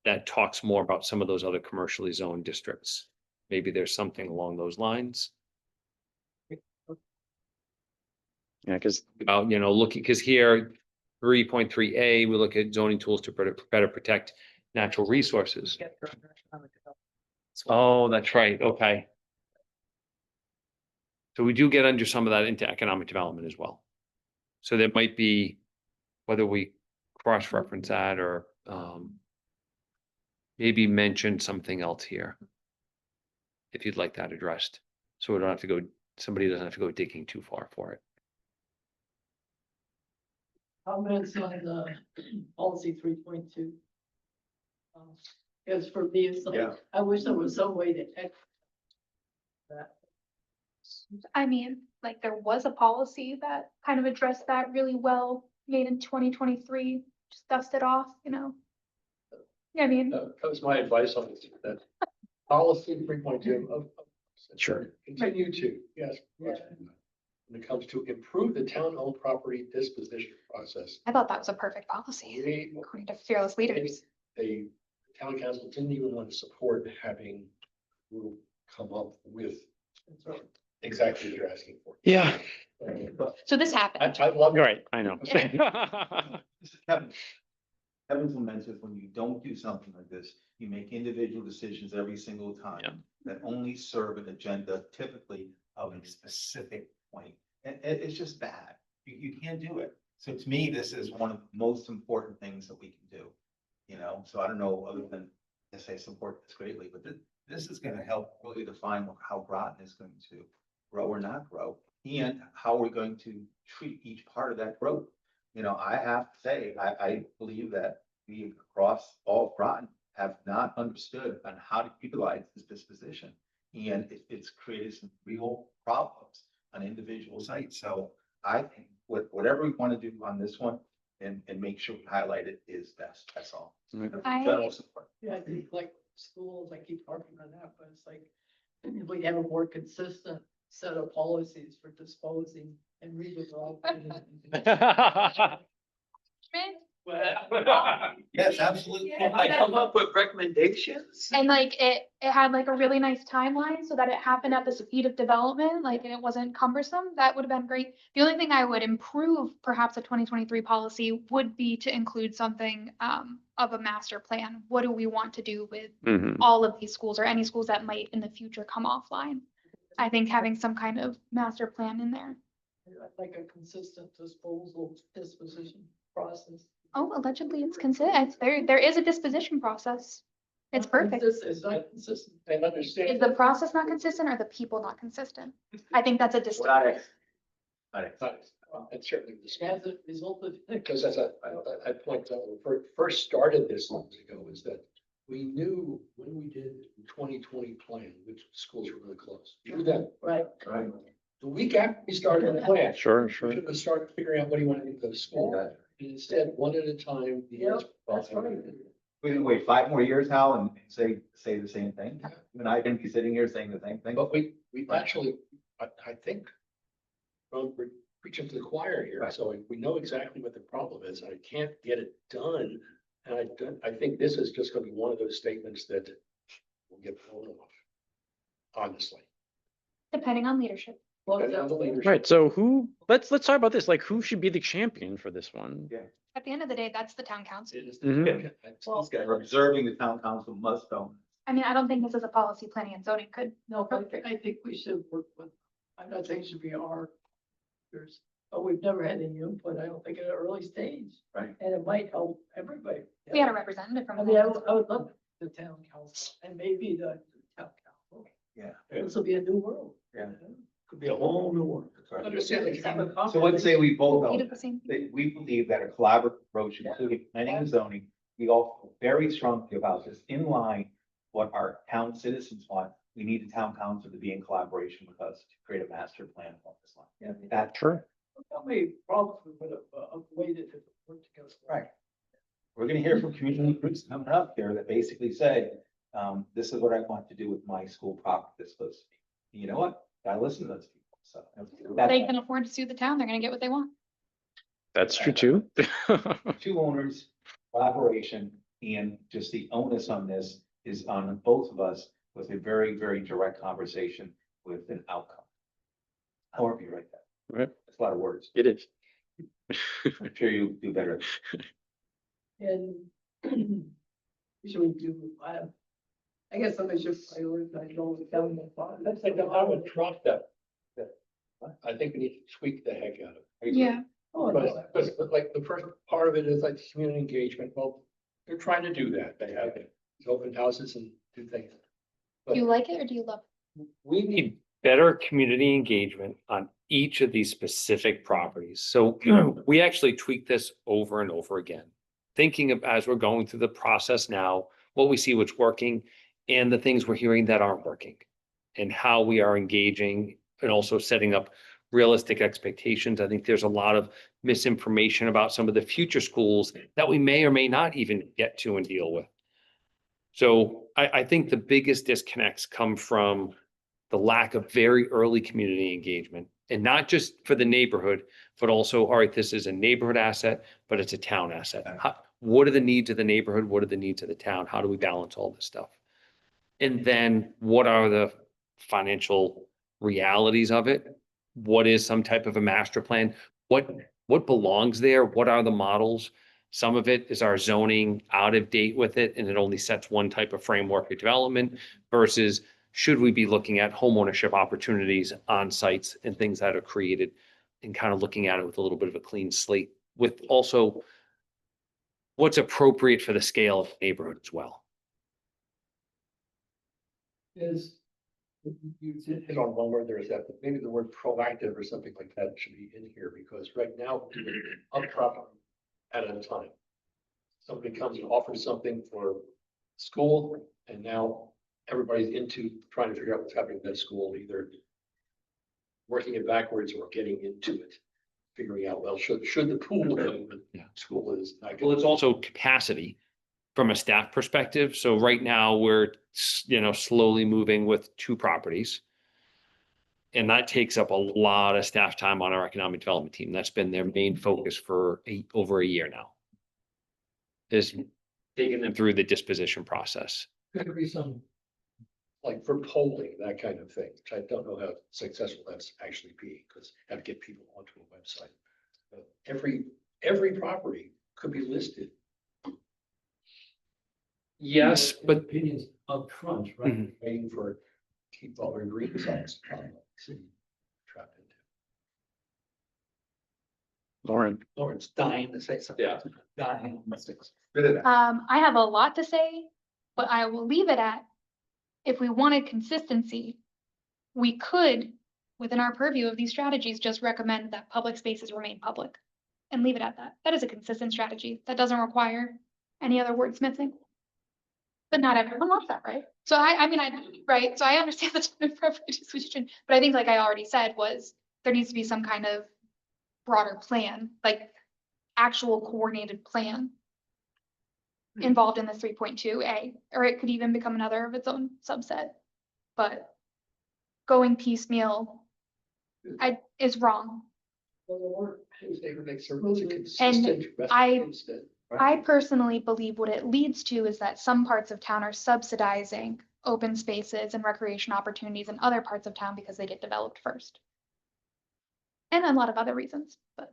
that talks more about some of those other commercially zoned districts. Maybe there's something along those lines. Yeah, because About, looking, because here, 3.3A, we look at zoning tools to better protect natural resources. Oh, that's right. Okay. So we do get under some of that into economic development as well. So there might be, whether we cross-reference that or maybe mention something else here. If you'd like that addressed. So we don't have to go, somebody doesn't have to go digging too far for it. Comments on the policy 3.2. Because for me, it's like, Yeah. I wish there was some way to that. I mean, like there was a policy that kind of addressed that really well, made in 2023, just dust it off, Yeah, I mean, That was my advice on this, that policy 3.2 of. Sure. Continue to, yes. When it comes to improve the town-owned property disposition process. I thought that was a perfect policy, We, according to fearless leaders. the town council didn't even want to support having group come up with exactly what you're asking for. yeah, So this happened. I love. right, I know. This is Kevin. Kevin implements when you don't do something like this, you make individual decisions every single time. Yeah. That only serve an agenda typically of a specific point. And it's just bad. You can't do it. So to me, this is one of the most important things that we can do. So I don't know, other than I say support this greatly, but this is gonna help really define how Groton is going to grow or not grow. And how we're going to treat each part of that growth. I have to say, I believe that we across all of Groton have not understood on how to utilize this disposition. And it's created some real problems on individual sites. So I think whatever we want to do on this one and make sure we highlight it is best. That's all. General support. Yeah, I think like schools, I keep harping on that, but it's like, if we have a more consistent set of policies for disposing and redeveloping. Yes, absolutely. I come up with recommendations. And like it had like a really nice timeline so that it happened at the speed of development, like, and it wasn't cumbersome. That would have been great. The only thing I would improve perhaps a 2023 policy would be to include something of a master plan. What do we want to do with Mhm. all of these schools or any schools that might in the future come offline? I think having some kind of master plan in there. Like a consistent disposition process. Oh, allegedly it's considered, there is a disposition process. It's perfect. It's not consistent. And understand. Is the process not consistent or the people not consistent? I think that's a distinction. And certainly this. Has it resulted? Because as I point out, when we first started this long ago, is that we knew when we did the 2020 plan, which schools were really close. We knew that Right. Right. the week after we started the plan. Sure, We sure. should have started figuring out what do you want to do for the school. Yeah. And instead, one at a time. the Yeah, that's right. We can wait 5 more years now and say the same thing. You and I can be sitting here saying the same thing. But we actually, I think, well, we're preaching to the choir here, Right. so we know exactly what the problem is. I can't get it done. And I think this is just gonna be one of those statements that will get blown off. Honestly. Depending on leadership. Well, Depending on the leadership. Right, so let's talk about this, like, who should be the champion for this one? At the end of the day, that's the town council. It is Mhm. Well, We're observing the town council must own. I mean, I don't think this is a policy planning and zoning could. no, but I think we should work with, I'm not saying it should be our. But we've never had any input, I don't think, at an early stage. Right. And it might help everybody. We had a representative from. I mean, I would love the town council and maybe the town council. Yeah. This will be a new world. Yeah. Could be a whole new world. Understand Let's have a that. So let's say we both We own did the same. that we believe that a collaborative approach, including planning and zoning, we all feel very strongly about this, in line what our town citizens want. We need the town council to be in collaboration with us to create a master plan along this line. Yeah. That's Sure. How many problems with a way to work together. right. We're gonna hear from community groups coming up here that basically say, this is what I want to do with my school property, this was. You know what? I listen to those people, so. They can afford to sue the town, they're gonna get what they want. That's true too. Two owners, collaboration, and just the onus on this is on both of us with a very, very direct conversation with an outcome. However you write that. Right. It's a lot of words. It is. I'm sure you do better. And should we do, I guess somebody should prioritize all the county. That's like, I would drop that. I think we need to tweak the heck out of it. Yeah. Oh, no. But like the first part of it is like community engagement. Well, they're trying to do that. They have open houses and do things. Do you like it or do you love We need better community engagement on each of these specific properties. So we actually tweak this over and over again. Thinking of, as we're going through the process now, what we see what's working and the things we're hearing that aren't working. And how we are engaging and also setting up realistic expectations. I think there's a lot of misinformation about some of the future schools that we may or may not even get to and deal with. So I think the biggest disconnects come from the lack of very early community engagement, and not just for the neighborhood, but also, all right, this is a neighborhood asset, but it's a town asset. What are the needs of the neighborhood? What are the needs of the town? How do we balance all this stuff? And then what are the financial realities of it? What is some type of a master plan? What belongs there? What are the models? Some of it is our zoning out of date with it, and it only sets one type of framework of development versus should we be looking at homeownership opportunities on sites and things that are created and kind of looking at it with a little bit of a clean slate with also what's appropriate for the scale of the neighborhood as well. Is, you did hit on one word there is that, but maybe the word proactive or something like that should be in here, because right now, up front at a time. Somebody comes and offers something for school, and now everybody's into trying to figure out what's happening at school, either working it backwards or getting into it, figuring out, well, should the pool open? Yeah. School is. Well, it's also capacity from a staff perspective. So right now we're, slowly moving with 2 properties. And that takes up a lot of staff time on our economic development team. That's been their main focus for over a year now. Is taking them through the disposition process. Could be some, like for polling, that kind of thing, which I don't know how successful that's actually being, because have to get people onto a website. But every property could be listed. Yes, but Opinions up front, right, waiting for keep all their green sites. Trapped into. Lauren's Dying to say something. Yeah. Dying. I have a lot to say, but I will leave it at, if we wanted consistency, we could, within our purview of these strategies, just recommend that public spaces remain public and leave it at that. That is a consistent strategy. That doesn't require any other wordsmithing. But not everyone wants that, right? So right, so I understand the time preference decision, but I think like I already said was, there needs to be some kind of broader plan, like actual coordinated plan involved in the 3.2A, or it could even become another of its own subset. But going piecemeal, is wrong. I personally believe what it leads to is that some parts of town are subsidizing open spaces and recreation opportunities in other parts of town because they get developed first. And a lot of other reasons, but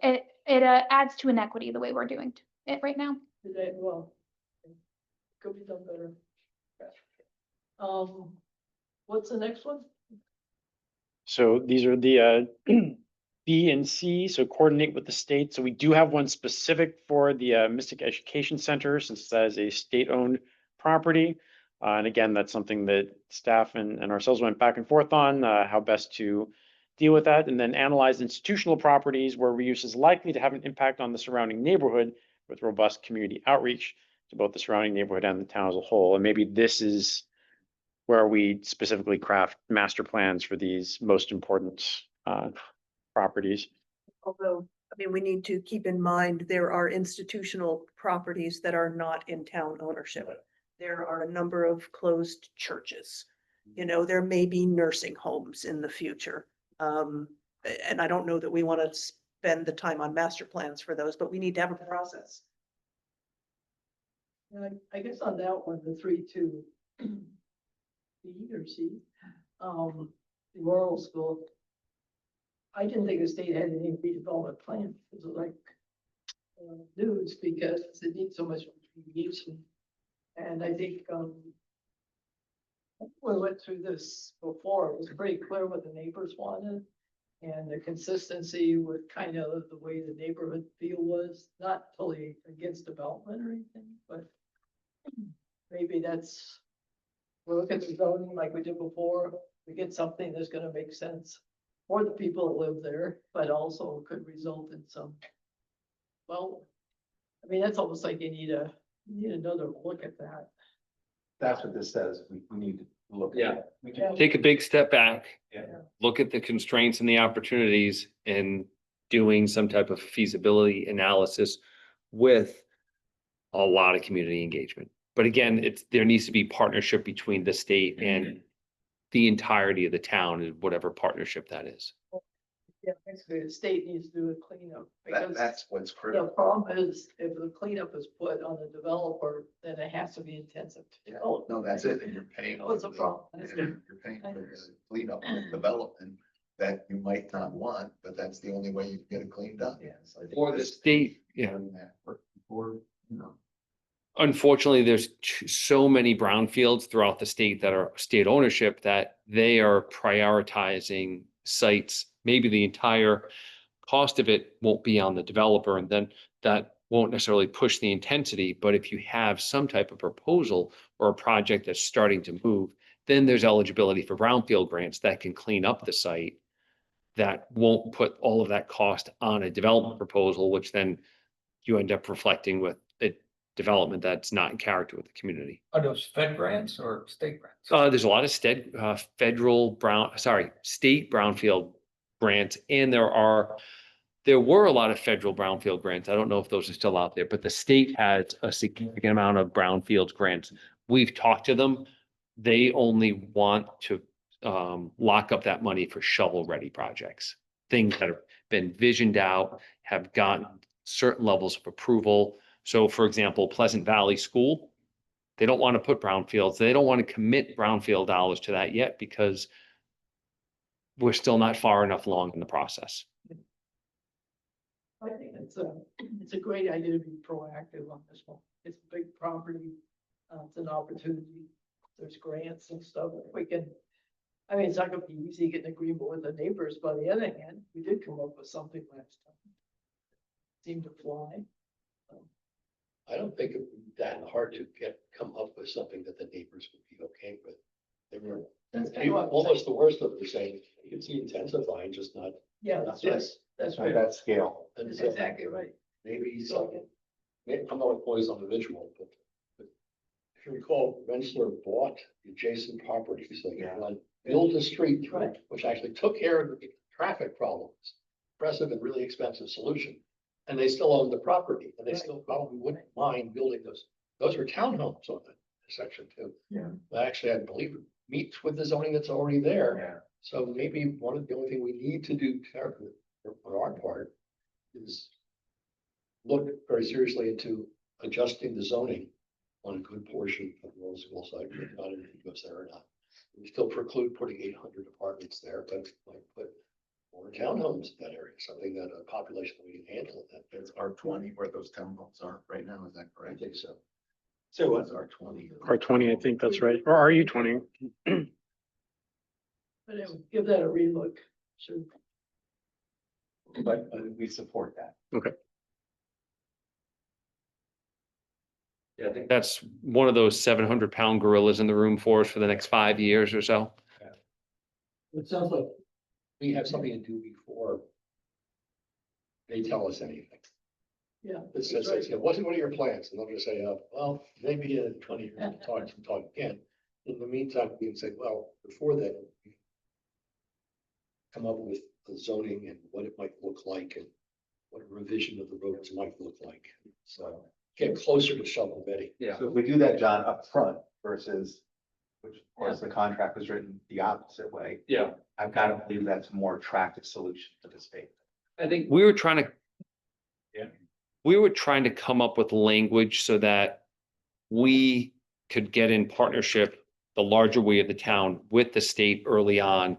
it adds to inequity the way we're doing it right now. Today, well, could be done better. What's the next one? So these are the B and C, so coordinate with the state. So we do have one specific for the Mystic Education Center, since that is a state-owned property. And again, that's something that staff and ourselves went back and forth on, how best to deal with that, and then analyze institutional properties where reuse is likely to have an impact on the surrounding neighborhood with robust community outreach to both the surrounding neighborhood and the town as a whole. And maybe this is where we specifically craft master plans for these most important properties. Although, we need to keep in mind, there are institutional properties that are not in town ownership. There are a number of closed churches You know, there may be nursing homes in the future. And I don't know that we want to spend the time on master plans for those, but we need to have a process. And I guess on that one, the 3-2, B or C, the rural school. I didn't think the state had any redevelopment plan. It was like news because it needs so much remediation. And I think, we went through this before. It was pretty clear what the neighbors wanted. And the consistency with kind of the way the neighborhood feel was, not totally against development or anything, but maybe that's, we'll look at the zoning like we did before, we get something that's gonna make sense for the people that live there, but also could result in some, well, I mean, that's almost like you need another look at that. That's what this says. We need to look. at Yeah. it. We can- Take a big step back. Yeah. Look at the constraints and the opportunities and doing some type of feasibility analysis with a lot of community engagement. But again, there needs to be partnership between the state and the entirety of the town and whatever partnership that is. Yeah, basically, the state needs to do a cleanup. Because That's what's the critical. problem is, if the cleanup is put on the developer, then it has to be intensive. Oh, no, that's it, and you're paying. Oh, it's a for the- problem. yeah, You're paying for the cleanup and development that you might not want, but that's the only way you can get it cleaned up. Yeah. For the state, yeah. Done that work before, you know. Unfortunately, there's so many brownfields throughout the state that are state ownership that they are prioritizing sites. Maybe the entire cost of it won't be on the developer, and then that won't necessarily push the intensity. But if you have some type of proposal or a project that's starting to move, then there's eligibility for brownfield grants that can clean up the site. That won't put all of that cost on a development proposal, which then you end up reflecting with a development that's not in character with the community. Are those Fed grants or state grants? There's a lot of state brownfield grants, and there were a lot of federal brownfield grants. I don't know if those are still out there, but the state has a significant amount of brownfields grants. We've talked to them. They only want to lock up that money for shovel-ready projects. Things that have been visioned out, have gotten certain levels of approval. So for example, Pleasant Valley School, they don't want to put brownfields. They don't want to commit brownfield dollars to that yet because we're still not far enough along in the process. I think it's a great idea to be proactive on this one. It's a big property. It's an opportunity. There's grants and stuff. We can, I mean, it's not gonna be easy getting agreement with the neighbors, but on the other hand, we did come up with something last time. Seemed to fly. I don't think it would be that hard to come up with something that the neighbors would be okay with. They were, That's kind of what I'm almost the worst of it is saying, you can see intensifying, just not. Yeah, That's that's At right. that scale. And That's so exactly right. maybe something, I'm not always on the visual, but if you recall, Rensselaer bought the adjacent properties, so you had build a street, Right. which actually took care of the traffic problems. Impressive and really expensive solution. And they still own the property, and they Right. still probably wouldn't mind building those. Those were townhomes on that section too. Yeah. But actually, I believe it meets with the zoning that's already there. Yeah. So maybe one of the only thing we need to do on our part is look very seriously into adjusting the zoning on a good portion of the rural school site, whether not everything goes there or not. We still preclude putting 800 apartments there, but like put more townhomes in that area, something that a population that we can handle that. It's R20 where those townhomes are right now, is that I correct? think so. So what's R20? R20, I think that's right. Or are you 20? But anyway, give that a relook. Sure. But we support that. Yeah, I think that's one of those 700-pound gorillas in the room for us for the next 5 years or so. It sounds like we have something to do before they tell us anything. Yeah. It says, that's right. you know, what are your plans? And they'll just say, well, maybe in 20 years, we'll talk again. In the meantime, we can say, well, before that, we come up with the zoning and what it might look like and what a revision of the roads might look like. So get closer to shovel ready. Yeah. So if we do that, John, up front versus which of course the contract was written the opposite way. Yeah. I've got to believe that's a more attractive solution for the state. I think we were trying to. Yeah. We were trying to come up with language so that we could get in partnership, the larger we of the town with the state early on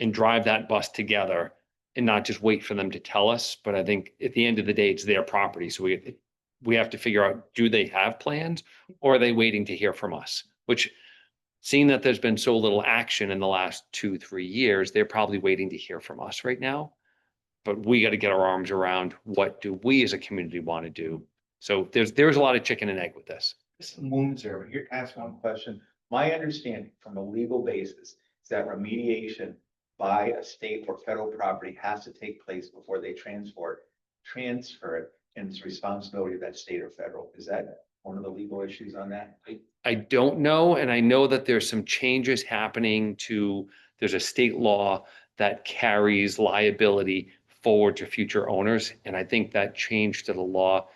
and drive that bus together and not just wait for them to tell us. But I think at the end of the day, it's their property. So we have to figure out, do they have plans or are they waiting to hear from us? Which, seeing that there's been so little action in the last 2-3 years, they're probably waiting to hear from us right now. But we got to get our arms around what do we as a community want to do? So there's a lot of chicken and egg with this. Some wounds there, but here, ask one question. My understanding from a legal basis is that remediation by a state or federal property has to take place before they transfer it, and it's responsibility of that state or federal. Is that one of the legal issues on that? I don't know, and I know that there's some changes happening there's a state law that carries liability forward to future owners, and I think that change to the law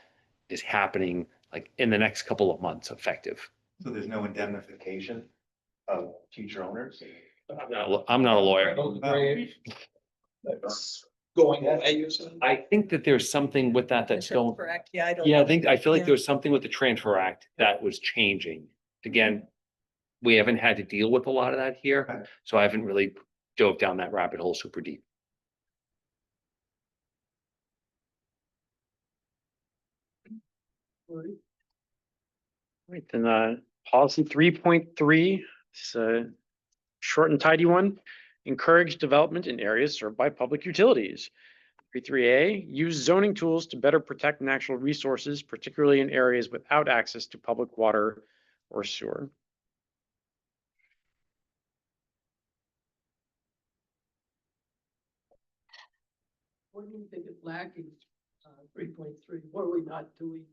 is happening like in the next couple of months effective. So there's no indemnification of future owners? I'm not a lawyer. That's going away, you said? I think that there's something with that's going. Correct, yeah, I don't. Yeah, know. I feel like Yeah. there was something with the Transfer Act that was changing. Again, we haven't had to deal with a lot of that here, Okay. so I haven't really dove down that rabbit hole super deep. Right, then, policy 3.3, it's a short and tidy one. Encourage development in areas served by public utilities. 3.3a, use zoning tools to better protect natural resources, particularly in areas without access to public water or sewer. What do you think is lacking, 3.3? What are we not doing?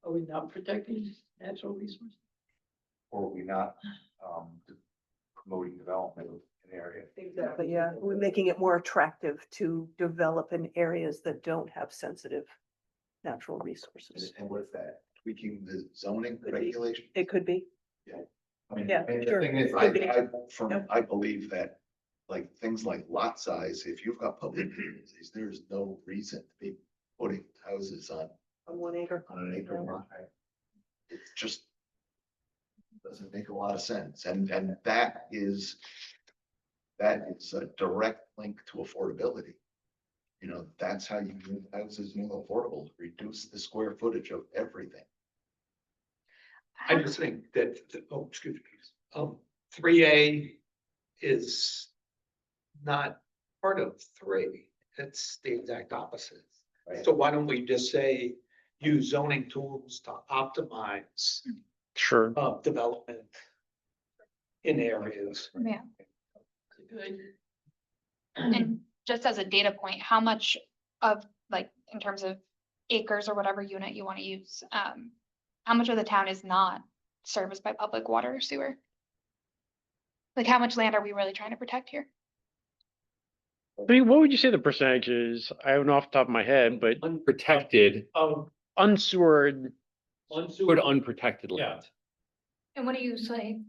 Are we not protecting natural resources? Or are we not, promoting development in an area? Exactly, yeah, we're making it more attractive to develop in areas that don't have sensitive natural resources. And what's that? Tweaking the zoning Could be. regulation? It could be. I mean, Yeah, and the sure. thing is, Could be. I believe that, like, things like lot size, if you've got public utilities, there's no reason to be putting houses on 1 acre. an acre lot. It just doesn't make a lot of sense, and that is a direct link to affordability. You know, that's how you make houses more affordable, reduce the square footage of everything. I just think that, oh, excuse me, 3A is not part of 3. It's the exact opposite. Right. So why don't we just say, use zoning tools to optimize Sure. development in areas? Yeah, Good. and just as a data point, how much of, like, in terms of acres or whatever unit you want to use, how much of the town is not serviced by public water or sewer? Like, how much land are we really trying to protect here? I mean, what would you say the percentage is? I don't know off the top of my head, but Unprotected, unsewered, unsewered, unprotected land. And what do you say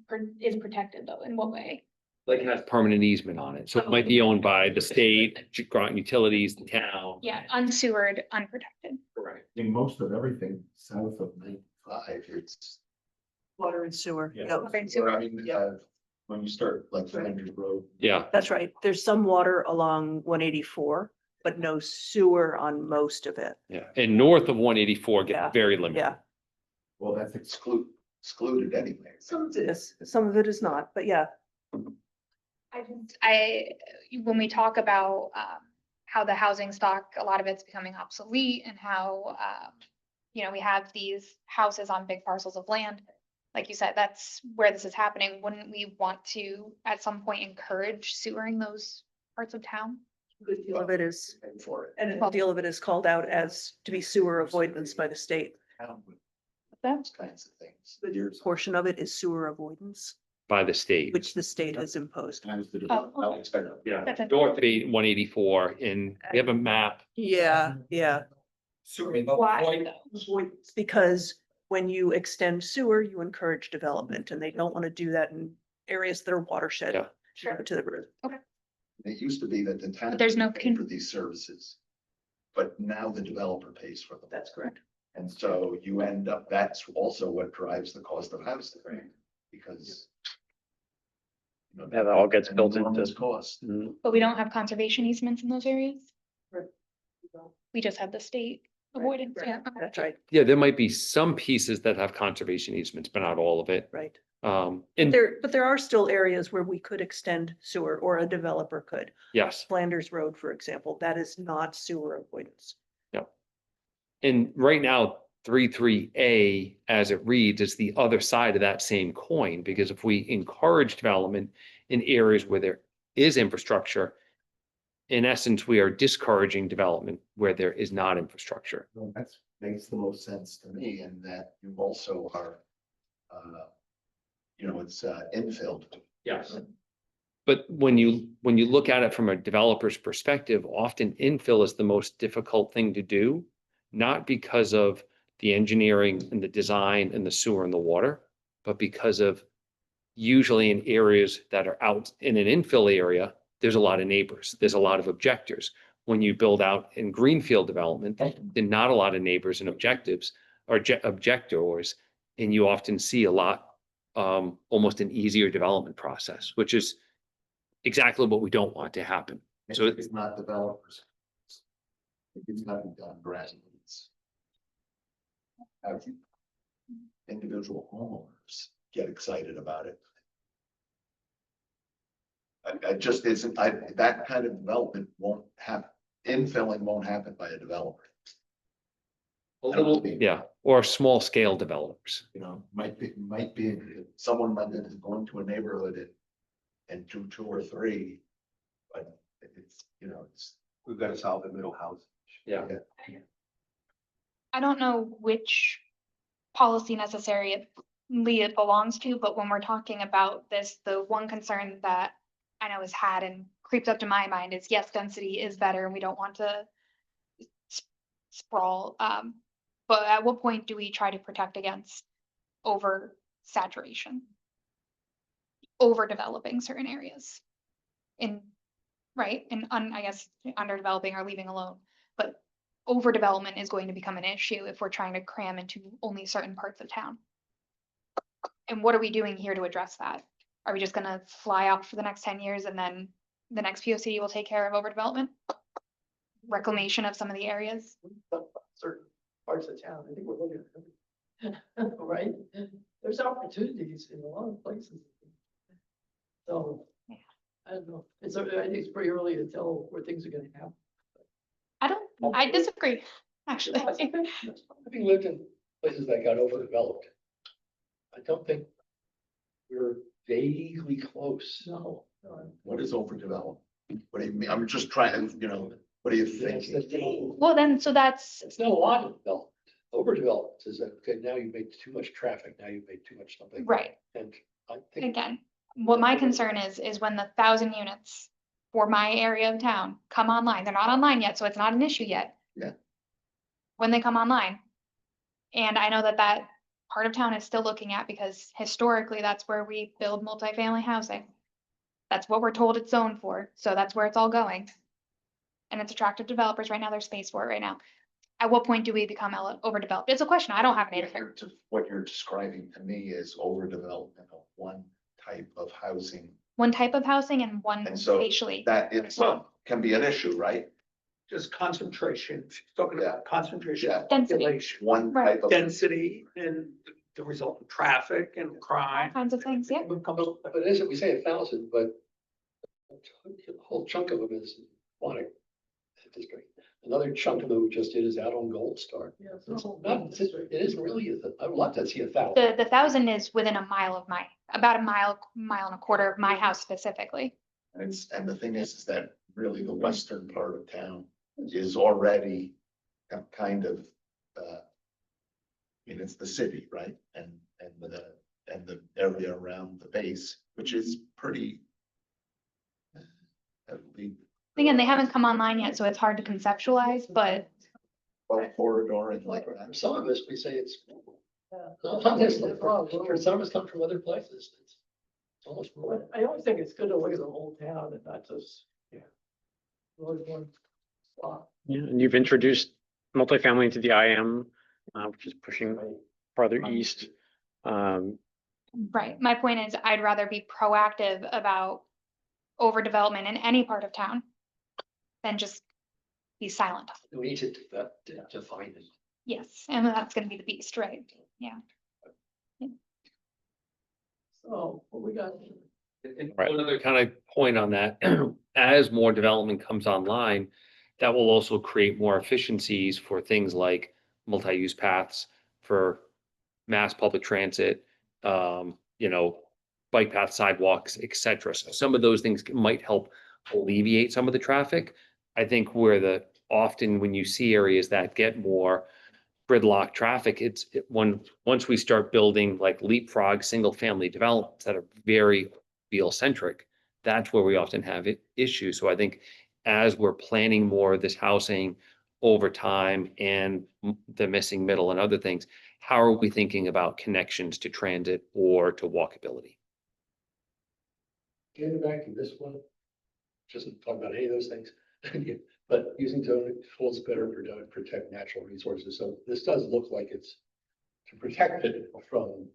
is protected though? In what way? Like it has permanent easement on it, so it might be owned by the state, Groton Utilities, the town. Yeah, unsewered, unprotected. Correct. I mean, most of everything south of 95, it's. Water and sewer. Yeah. Yep. Water and Or, sewer. I mean, when you start like Flanders Road. Yeah, That's right. There's some water along 184, but no sewer on most of it. yeah, and north of 184 Yeah. get very limited. Yeah, Well, that's excluded anyway. some of it is, some of it is not, but yeah. When we talk about, how the housing stock, a lot of it's becoming obsolete and how, we have these houses on big parcels of land. Like you said, that's where this is happening. Wouldn't we want to, at some point, encourage sewering those parts of town? A good deal of it is, For it. and a deal of it is called out as to be sewer avoidance by the state. Town with That's those kinds of things. A good portion of it is sewer avoidance, By the state. which the state has imposed. Oh, okay. Yeah, That's it. north of 184, and we have a map. Yeah, yeah. Sewer, Why though? Avoidance, because when you extend sewer, you encourage development, and they don't want to do that in areas that are watershed. Yeah. Sure. To the river. It used to be that the town. there's no paid for these services. But now the developer pays for them. That's correct. And so you end up, that's also what drives the cost of housing. Because. you know, Yeah, that all gets an built into- enormous Cost. Mhm. But we don't have conservation easements in those areas. Right. We just have the state avoidance, right. yeah. okay. That's right, Yeah, there might be some pieces that have conservation easements, but not all of it. right. And But there are still areas where we could extend sewer, or a developer could. yes, Flanders Road, for example, that is not sewer avoidance. and right now, 33A, as it reads, is the other side of that same coin, because if we encourage development in areas where there is infrastructure, in essence, we are discouraging development where there is not infrastructure. Well, that's makes the most sense to me, and that you also are, it's infilled. Yes. But when you look at it from a developer's perspective, often infill is the most difficult thing to do, not because of the engineering and the design and the sewer and the water, but because of usually in areas that are out in an infill area, there's a lot of neighbors, there's a lot of objectors. When you build out in greenfield development, there are not a lot of neighbors and objectives or objectors, and you often see a lot, almost an easier development process, which is exactly what we don't want to happen. So It's not developers. It's not done grassroots. How do individual homeowners get excited about it? I just isn't, that kind of development won't happen, infilling won't happen by a developer. A little, yeah, or small scale developers. Might be, someone might be going to a neighborhood and do two or three. But it's, We've got to solve the middle house. yeah. I don't know which policy necessarily it belongs to, but when we're talking about this, the one concern that I know has had and creeps up to my mind is, yes, density is better and we don't want to sprawl. But at what point do we try to protect against over saturation? Overdeveloping certain areas right? I guess underdeveloping or leaving alone, but overdevelopment is going to become an issue if we're trying to cram into only certain parts of town. And what are we doing here to address that? Are we just gonna fly off for the next 10 years and then the next POC will take care of overdevelopment? Reclamation of some of the areas? Certain parts of town, I think we're looking at them. Right? There's opportunities in a lot of places. So, Yeah. I don't know, I think it's pretty early to tell where things are gonna happen. I disagree, actually. Having lived in places that got overdeveloped, I don't think we're vaguely close. No. what is overdeveloped? What do you mean? I'm just trying, what do you think? Well, then, so that's, It's not a lot of development. Overdeveloped is that, okay, now you've made too much traffic, now you've made too much something. right. And I think. Again, what my concern is when the 1,000 units for my area of town come online, they're not online yet, so it's not an issue yet. Yeah. When they come online. And I know that part of town is still looking at, because historically, that's where we build multifamily housing. That's what we're told it's zoned for, so that's where it's all going. And it's attractive developers right now, there's space for it right now. At what point do we become overdeveloped? It's a question, I don't have an answer. What you're describing to me is overdevelopment of one type of housing. One type of housing and one And so spatially. that itself can be an issue, right? Just concentration, if you're talking about concentration, Yeah. Density. population, One Right. type of. density, and the resultant traffic and All crime. kinds of things, yeah. But it isn't, we say 1,000, but a whole chunk of them is Quantic district. Another chunk of them we just did is out on Gold Star. Yeah, it's It's not- not, it isn't really, I would love to see 1,000. The 1,000 is within a mile of about a mile and a quarter of my house specifically. And the thing is that really the western part of town is already kind of, it's the city, right? And the area around the base, which is pretty. Again, they haven't come online yet, so it's hard to conceptualize, but Well, corridor and like Like, that. some of us, we say it's Sometimes it's no problem, for some it's come from other places. It's almost rural. I always think it's good to look at the whole town and not just, really one spot. Yeah, and you've introduced multifamily into the IM, which is pushing farther east. Right. My point is I'd rather be proactive about overdevelopment in any part of town than just be silent. We need to define it. Yes, and that's gonna be the beast, right? Yeah. So what we got? And Right. one other kind of point on that, as more development comes online, that will also create more efficiencies for things like multi-use paths for mass public transit, bike path, sidewalks, et cetera. So some of those things might help alleviate some of the traffic. I think often when you see areas that get more gridlock traffic, once we start building like leapfrog, single family developments that are very feel centric, that's where we often have issues. So I think as we're planning more of this housing over time and the missing middle and other things, how are we thinking about connections to transit or to walkability? Getting back to this one, just talk about any of those things, but using zoning tools better to protect natural resources. So this does look like it's to protect it from,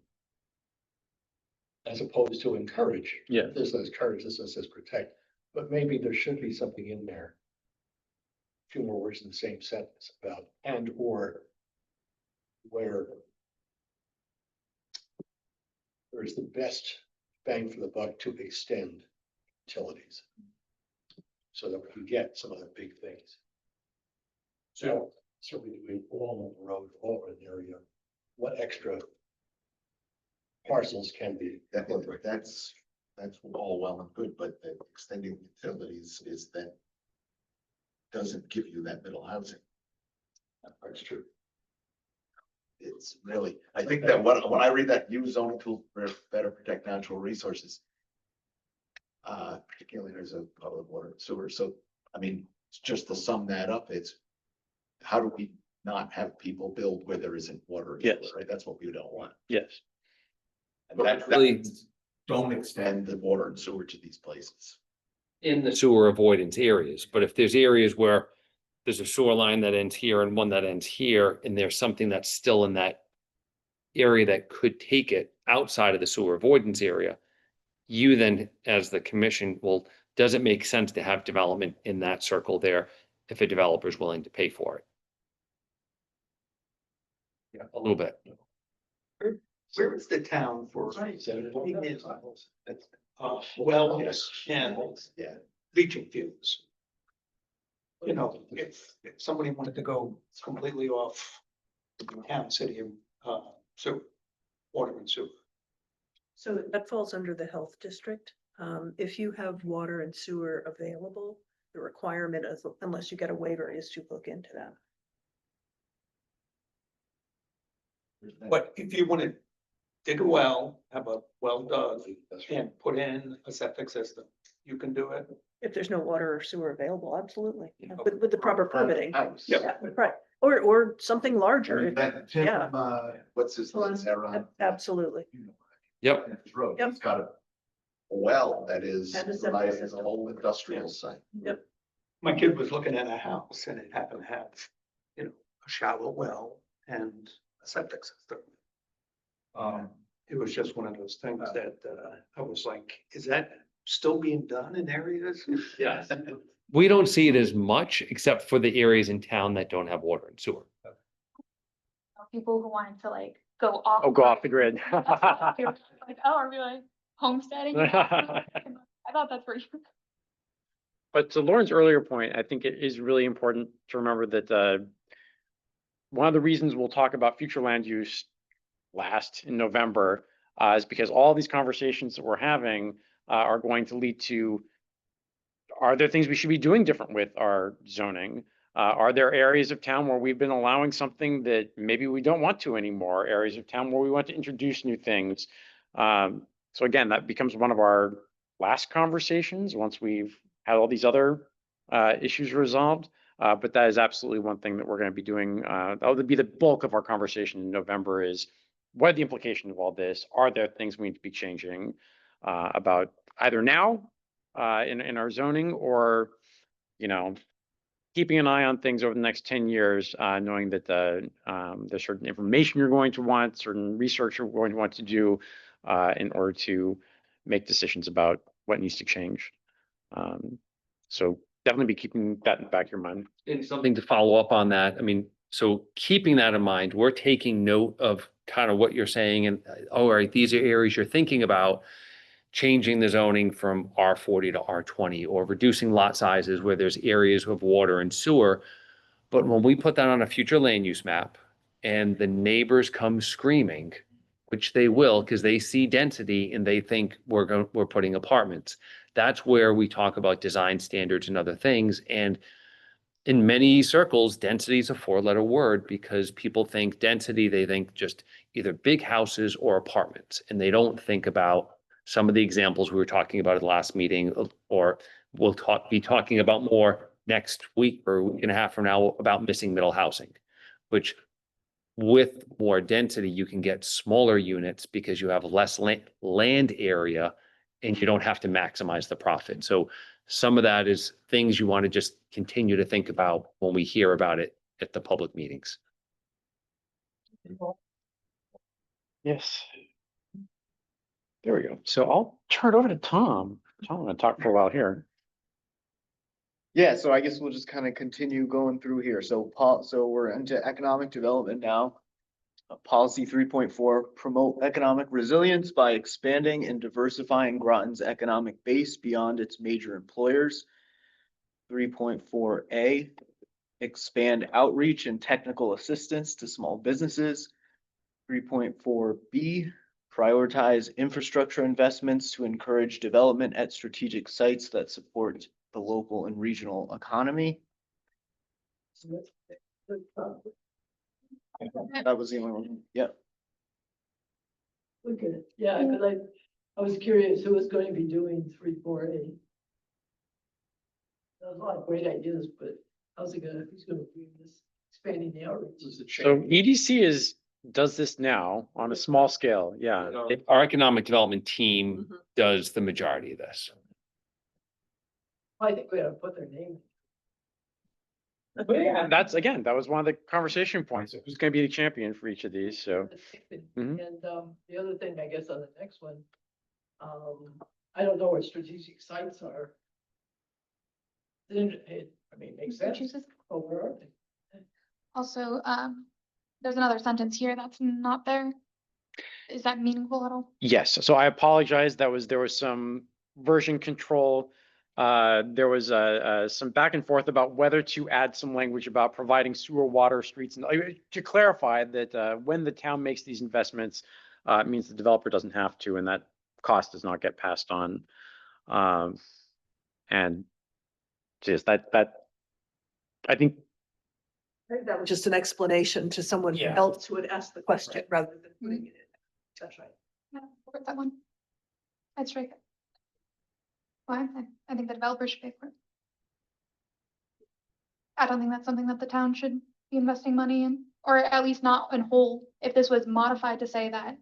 as opposed to encourage. Yeah. This says encourage, this one says protect, but maybe there should be something in there. A few more words in the same sentence about and or where there is the best bang for the buck to extend utilities. So that we can get some of the big things. So certainly doing all on the road, all over an area, what extra parcels can be. That's all well and good, but the extending utilities is that doesn't give you that middle housing. That's true. It's really, I think that when I read that use zoning tool for better protect natural resources. Particularly there's a public water and sewer, so, I mean, it's just to sum that up, it's. How do we not have people build where there isn't water and sewer, Yes. right? That's what we don't want. Yes. And that Really- don't extend the water and sewer to these places. In the sewer avoidance areas, but if there's areas where there's a sewer line that ends here and one that ends here, and there's something that's still in that area that could take it outside of the sewer avoidance area, you then, as the commission, does it make sense to have development in that circle there if a developer is willing to pay for it? Yeah. A little bit. Where is the town for? Wellness and Yeah. leaching fields. You know, if somebody wanted to go completely off town, city, sewer, water and sewer. So that falls under the health district. If you have water and sewer available, the requirement is, unless you get a waiver, is to look into that. But if you want to dig a well, have a well dug and put in a septic system, you can do it. If there's no water or sewer available, absolutely, yeah, with the proper permitting. House. Yeah, right, or something larger. Yeah. What's his name, Aaron? Absolutely. Yep. Road, Yep. he's got a well that is And a septic right as a system. whole industrial site. Yep. My kid was looking at a house and it happened to have, a shallow well and a septic system. It was just one of those things that, I was like, is that still being done in areas? Yes. We don't see it as much, except for the areas in town that don't have water and sewer. People who wanted to like go off. Oh, go off the grid. Like, oh, are we like homesteading? I thought that's where you. But to Lauren's earlier point, I think it is really important to remember that one of the reasons we'll talk about future land use last in November is because all these conversations that we're having are going to lead to, are there things we should be doing different with our zoning? Are there areas of town where we've been allowing something that maybe we don't want to anymore? Areas of town where we want to introduce new things? So again, that becomes one of our last conversations once we've had all these other issues resolved. But that is absolutely one thing that we're going to be doing. That would be the bulk of our conversation in November is what are the implications of all this? Are there things we need to be changing about either now in our zoning, or, you know, keeping an eye on things over the next 10 years, knowing that there's certain information you're going to want, certain research you're going to want to do in order to make decisions about what needs to change. So definitely be keeping that in the back of your mind. And something to follow up on that, I mean, so keeping that in mind, we're taking note of kind of what you're saying and, all right, these are areas you're thinking about changing the zoning from R40 to R20 or reducing lot sizes where there's areas of water and sewer. But when we put that on a future land use map and the neighbors come screaming, which they will, because they see density and they think we're putting apartments. That's where we talk about design standards and other things. And in many circles, density is a 4-letter word because people think density, they think just either big houses or apartments. And they don't think about some of the examples we were talking about at the last meeting, or we'll be talking about more next week or a week and a half from now about missing middle housing, which with more density, you can get smaller units because you have less land area and you don't have to maximize the profit. So some of that is things you want to just continue to think about when we hear about it at the public meetings. Yes. There we go. So I'll turn it over to Tom. Tom, I'm gonna talk for a while here. Yeah, so I guess we'll just kind of continue going through here. So so we're into economic development now. Policy 3.4, promote economic resilience by expanding and diversifying Groton's economic base beyond its major employers. 3.4A, expand outreach and technical assistance to small businesses. 3.4B, prioritize infrastructure investments to encourage development at strategic sites that support the local and regional economy. That was the only one. Yep. Look at it, yeah, because I was curious who was going to be doing 3.4A. There's a lot of great ideas, but who's gonna be this expanding the outreach? So EDC does this now on a small scale. Yeah. Our economic development team does the majority of this. I think we ought to put their name. And that was one of the conversation points. Who's going to be the champion for each of these? So Mhm. And the other thing, I guess, on the next one, I don't know where strategic sites are. I mean, makes sense. Oh, where are they? Also, there's another sentence here that's not there. Is that meaningful at all? yes. So I apologize. There was some version control. There was some back and forth about whether to add some language about providing sewer, water, streets, and to clarify that when the town makes these investments, it means the developer doesn't have to, and that cost does not get passed on. And just that I think. That was just an explanation to someone Yeah. else who had asked the question rather than putting it in. That's right. Yeah, forget that one. I'd strike it. Why? I think the developer should pay for it. I don't think that's something that the town should be investing money in, or at least not in whole. If this was modified to say that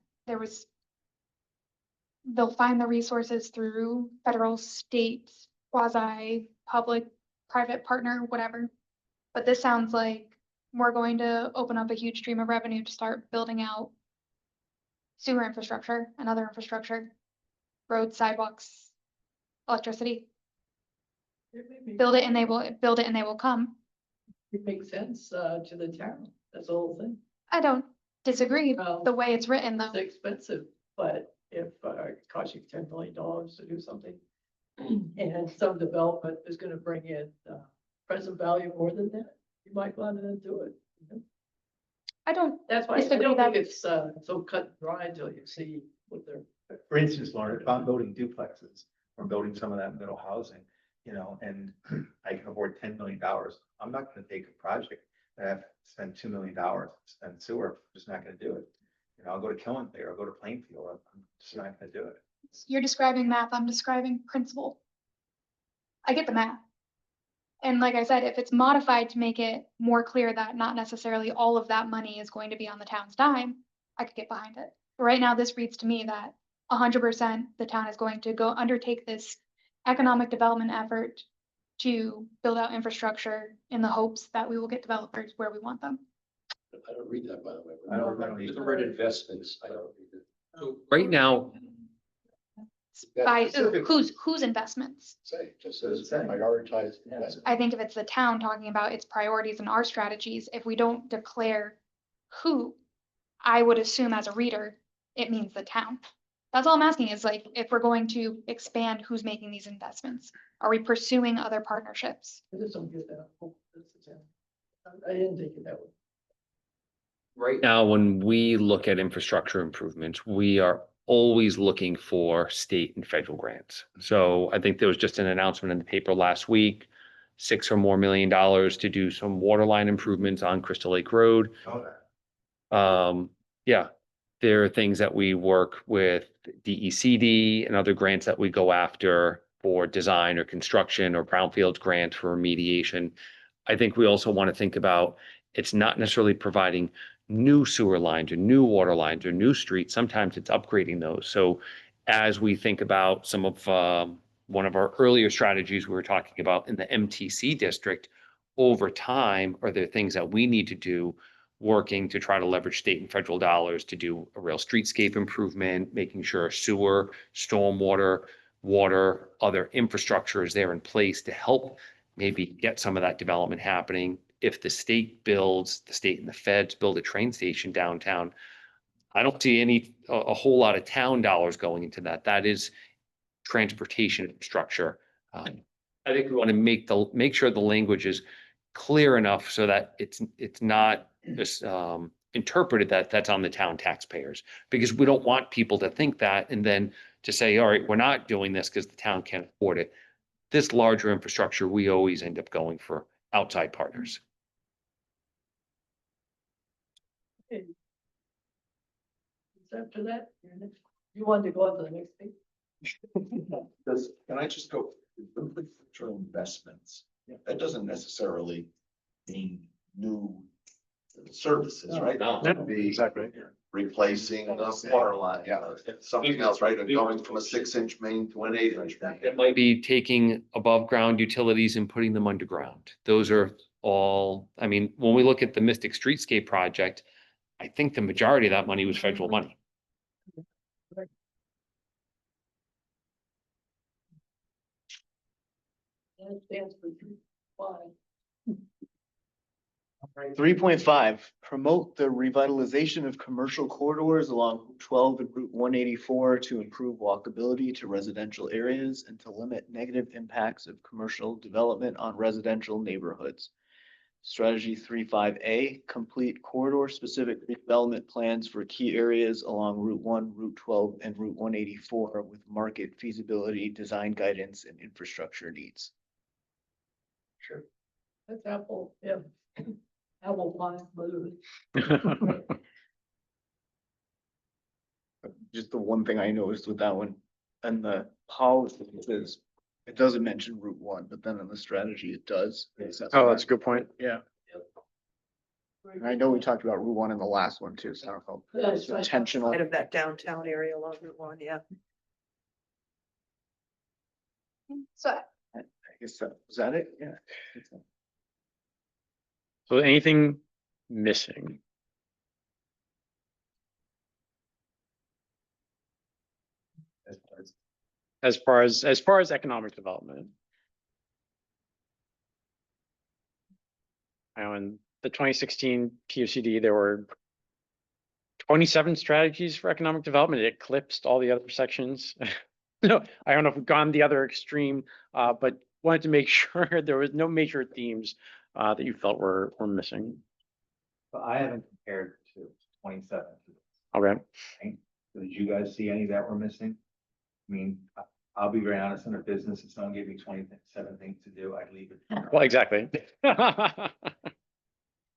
they'll find the resources through federal, state, quasi, public, private partner, whatever. But this sounds like we're going to open up a huge stream of revenue to start building out sewer infrastructure and other infrastructure, roads, sidewalks, electricity. Build it and they will come. It makes sense to the town. That's the whole thing. I don't disagree. Well, The way it's written though. It's expensive, but if it costs you $10 million to do something, and some development is going to bring in present value more than that, you might want to do it. You know? I don't That's why I disagree don't that- think it's so cut and dry until you see what they're. For instance, Lauren, if I'm building duplexes or building some of that middle housing, you know, and I can afford $10 million, I'm not gonna take a project that I have to spend $2 million to spend sewer, I'm just not gonna do it. You know, I'll go to Killenly or I'll go to Plainfield, I'm just not gonna do it. You're describing math, I'm describing principle. I get the math. And like I said, if it's modified to make it more clear that not necessarily all of that money is going to be on the town's dime, I could get behind it. Right now, this reads to me that 100% the town is going to go undertake this economic development effort to build out infrastructure in the hopes that we will get developers where we want them. I don't read that, by the way. I don't Use the word investments, I don't read it. So right now, That By specific- whose investments? Say, just says prioritize investment. I think if it's the town talking about its priorities and our strategies, if we don't declare who, I would assume as a reader, it means the town. That's all I'm asking is like, if we're going to expand who's making these investments, are we pursuing other partnerships? I just don't get that. I didn't think it that way. right now, when we look at infrastructure improvements, we are always looking for state and federal grants. So I think there was just an announcement in the paper last week, $6 or more million to do some water line improvements on Crystal Lake Road. Oh, that. Yeah, there are things that we work with DECD and other grants that we go after for design or construction or brownfields grant for remediation. I think we also want to think about, it's not necessarily providing new sewer lines or new water lines or new streets. Sometimes it's upgrading those. So as we think about some of one of our earlier strategies we were talking about in the MTC district, over time, are there things that we need to do working to try to leverage state and federal dollars to do a real streetscape improvement, making sure sewer, stormwater, water, other infrastructure is there in place to help maybe get some of that development happening. If the state builds, the state and the feds build a train station downtown, I don't see a whole lot of town dollars going into that. That is transportation infrastructure. I think we want to make sure the language is clear enough so that it's not just interpreted that that's on the town taxpayers, because we don't want people to think that and then to say, all right, we're not doing this because the town can't afford it. This larger infrastructure, we always end up going for outside partners. Okay. After that, you want to go on to the next thing? Can I just go, for investments, that doesn't necessarily mean new services, right? No. It could be replacing the water line, something else, right? Or going from a 6-inch main to an 8-inch main. It might be taking above ground utilities and putting them underground. Those are all, I mean, when we look at the Mystic Streetscape project, I think the majority of that money was federal money. And it stands for 5. 3.5, promote the revitalization of commercial corridors along Route 12 and Route 184 to improve walkability to residential areas and to limit negative impacts of commercial development on residential neighborhoods. Strategy 3.5A, complete corridor-specific redevelopment plans for key areas along Route 1, Route 12, and Route 184 with market feasibility, design guidance, and infrastructure needs. Sure. That's Apple, yeah. Apple pie, literally. Just the one thing I noticed with that one, and the policy is, it doesn't mention Route 1, but then in the strategy it does. Oh, that's a good point. Yeah, and I know we talked about Route 1 in the last one too, so I don't know if it's intentional. Out of that downtown area along Route 1, yeah. So I guess that, was that it? Yeah. So anything missing? As far as economic development. Now, in the 2016 POCD, there were 27 strategies for economic development. It eclipsed all the other sections. No, I don't know if we've gone the other extreme, but wanted to make sure there was no major themes that you felt were missing. But I haven't compared to 27. Okay. Did you guys see any that were missing? I mean, I'll be very honest, in a business, if someone gave me 27 things to do, I'd leave it. Well, exactly.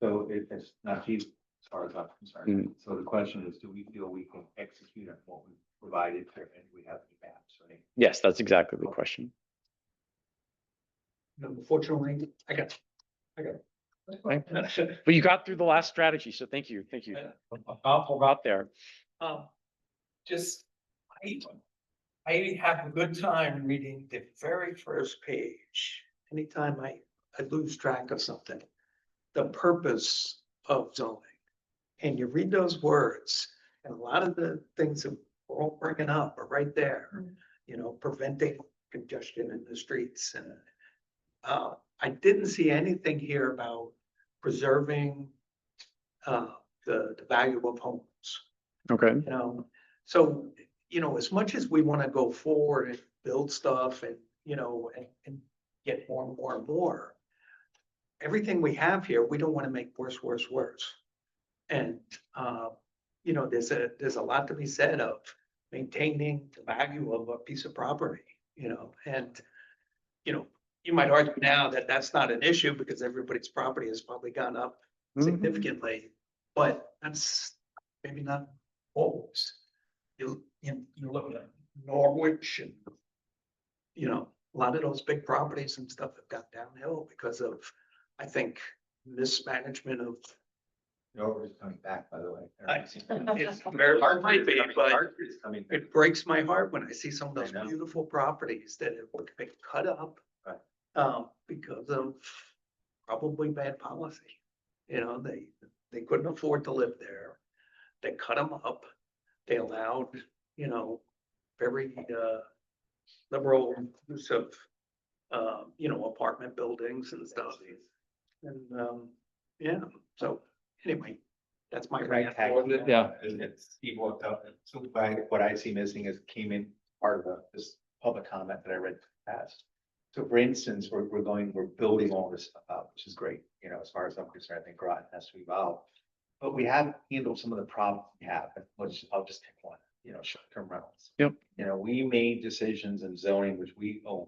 So it's not feasible as far as I'm concerned. Mm. So the question is, do we feel we can execute on what we provided for, and we have the maps, right? Yes, that's exactly the question. Unfortunately, I got But you got through the last strategy, so thank you, thank you. Awful out there. Just, I have a good time reading the very first page. Anytime I lose track of something, the purpose of zoning. And you read those words, and a lot of the things that we're all bringing up are right there. You know, preventing congestion in the streets, and I didn't see anything here about preserving the value of homes. Okay. You know, so, you know, as much as we want to go forward and build stuff and, you know, and get more and more and more, everything we have here, we don't want to make worse. And, you know, there's a lot to be said of maintaining the value of a piece of property, you know, and, you know, you might argue now that that's not an issue because everybody's property has probably gone up significantly, but that's maybe not always. You look at Norwich and, you know, a lot of those big properties and stuff have got downhill because of, I think, mismanagement of. Norwich is coming back, by the way. It's very hard to be, but Hartford's coming back. it breaks my heart when I see some of I those know. beautiful properties that have been cut up. Right. Because of probably bad policy. You know, they couldn't afford to live there. They cut them up. They allowed, you know, very liberal use of, you know, apartment buildings and stuff. And, yeah, so anyway, that's my rant. Yeah. And it's, Steve walked out, so what I see missing is came in part of this public comment that I read past. So for instance, we're building all this stuff out, which is great, you know, as far as I'm concerned, I think Groton has to evolve. But we haven't handled some of the problems we have, which I'll just pick one, you know, short-term rentals. Yep. You know, we made decisions in zoning, which we own.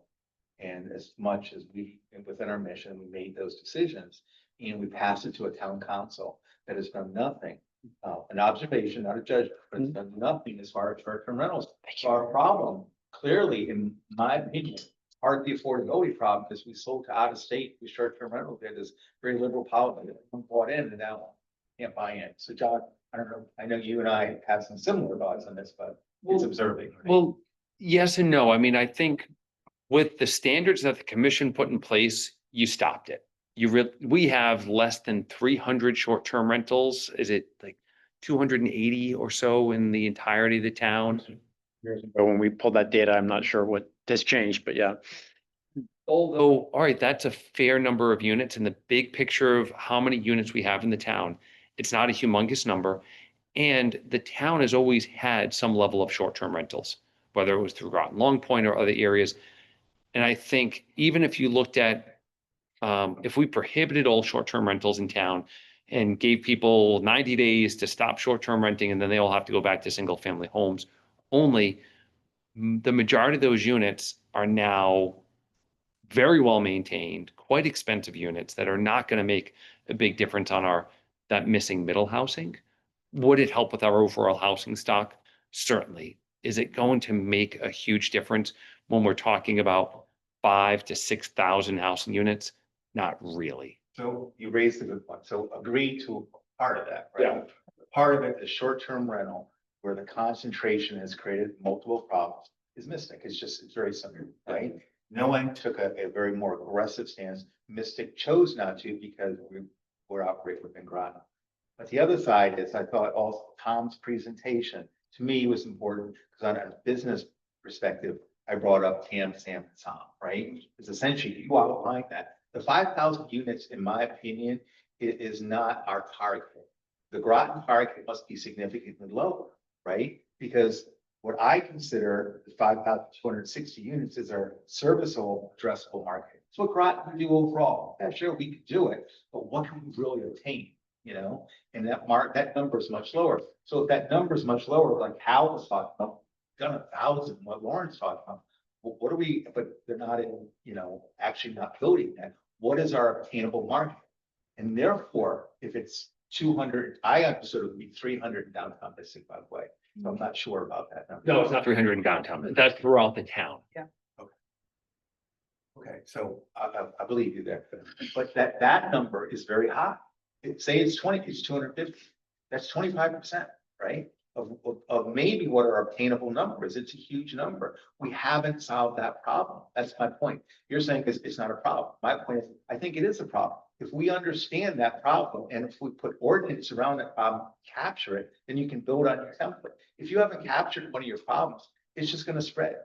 And as much as we, within our mission, we made those decisions and we passed it to a town council that has done nothing. An observation, not a judgment, but it's done nothing as far as short-term rentals. Our problem, clearly, in my opinion, part of the affordability problem is we sold to out of state with short-term rental. There's very liberal policy that bought in and now can't buy in. So John, I don't know, I know you and I have some similar thoughts on this, but it's observing. Right? Well, yes and no. I mean, I think with the standards that the commission put in place, you stopped it. We have less than 300 short-term rentals. Is it like 280 or so in the entirety of the town? Years ago, when we pulled that data, I'm not sure what has changed, but yeah. Although, all right, that's a fair number of units in the big picture of how many units we have in the town. It's not a humongous number. And the town has always had some level of short-term rentals, whether it was through Groton Long Point or other areas. And I think even if you looked at, if we prohibited all short-term rentals in town and gave people 90 days to stop short-term renting, and then they all have to go back to single-family homes only, the majority of those units are now very well maintained, quite expensive units that are not going to make a big difference on that missing middle housing. Would it help with our overall housing stock? Certainly. Is it going to make a huge difference when we're talking about 5,000 to 6,000 housing units? Not really. So you raised a good point. So agree to part of that, right? Part of it is short-term rental, where the concentration has created multiple problems, is Mystic. It's very simple, right? No one took a very more aggressive stance. Mystic chose not to because we're operating within Groton. But the other side is, I thought also Tom's presentation to me was important because on a business perspective, I brought up Sam, and Tom, right? It's essentially you outlined that. The 5,000 units, in my opinion, is not our target. The Groton target must be significantly lower, right? Because what I consider the 5,260 units is our serviceable addressable market. It's what Groton can do overall. Yeah, sure, we could do it, but what can we really obtain? You know, and that number is much lower. So if that number is much lower, like Hal was talking about, done 1,000, what Lauren's talking about, well, what are we, but they're not in, you know, actually not building that. What is our obtainable market? And therefore, if it's 200, I understood it would be 300 in downtown Mystic, by the way. So I'm not sure about that number. No, it's not 300 in downtown. That's throughout the town. Okay, so I believe you there, but that number is very high. Say it's 20, it's 250, that's 25%, right? Of maybe what are obtainable numbers, it's a huge number. We haven't solved that problem, that's my point. You're saying it's not a problem. My point is, I think it is a problem. If we understand that problem, and if we put ordinance around that problem, capture it, then you can build on your template. If you haven't captured one of your problems, it's just gonna spread.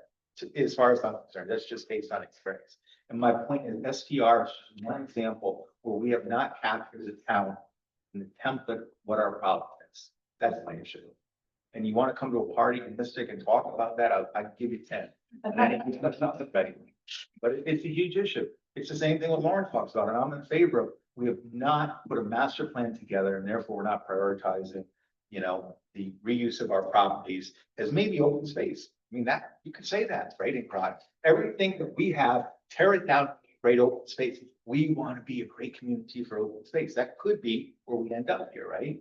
As far as I'm concerned, that's just based on experience. And my point is STR is just one example where we have not captured as a town in the template what our problem is. That's my issue. And you want to come to a party in Mystic and talk about that, I'd give you 10. That's not the betting. But it's a huge issue. It's the same thing what Lauren talks about, and I'm in favor of. We have not put a master plan together, and therefore we're not prioritizing, you know, the reuse of our properties as maybe open space. I mean, that, you could say that, right, in Groton. Everything that we have, tear it down, great open space. We want to be a great community for open space. That could be where we end up here, right?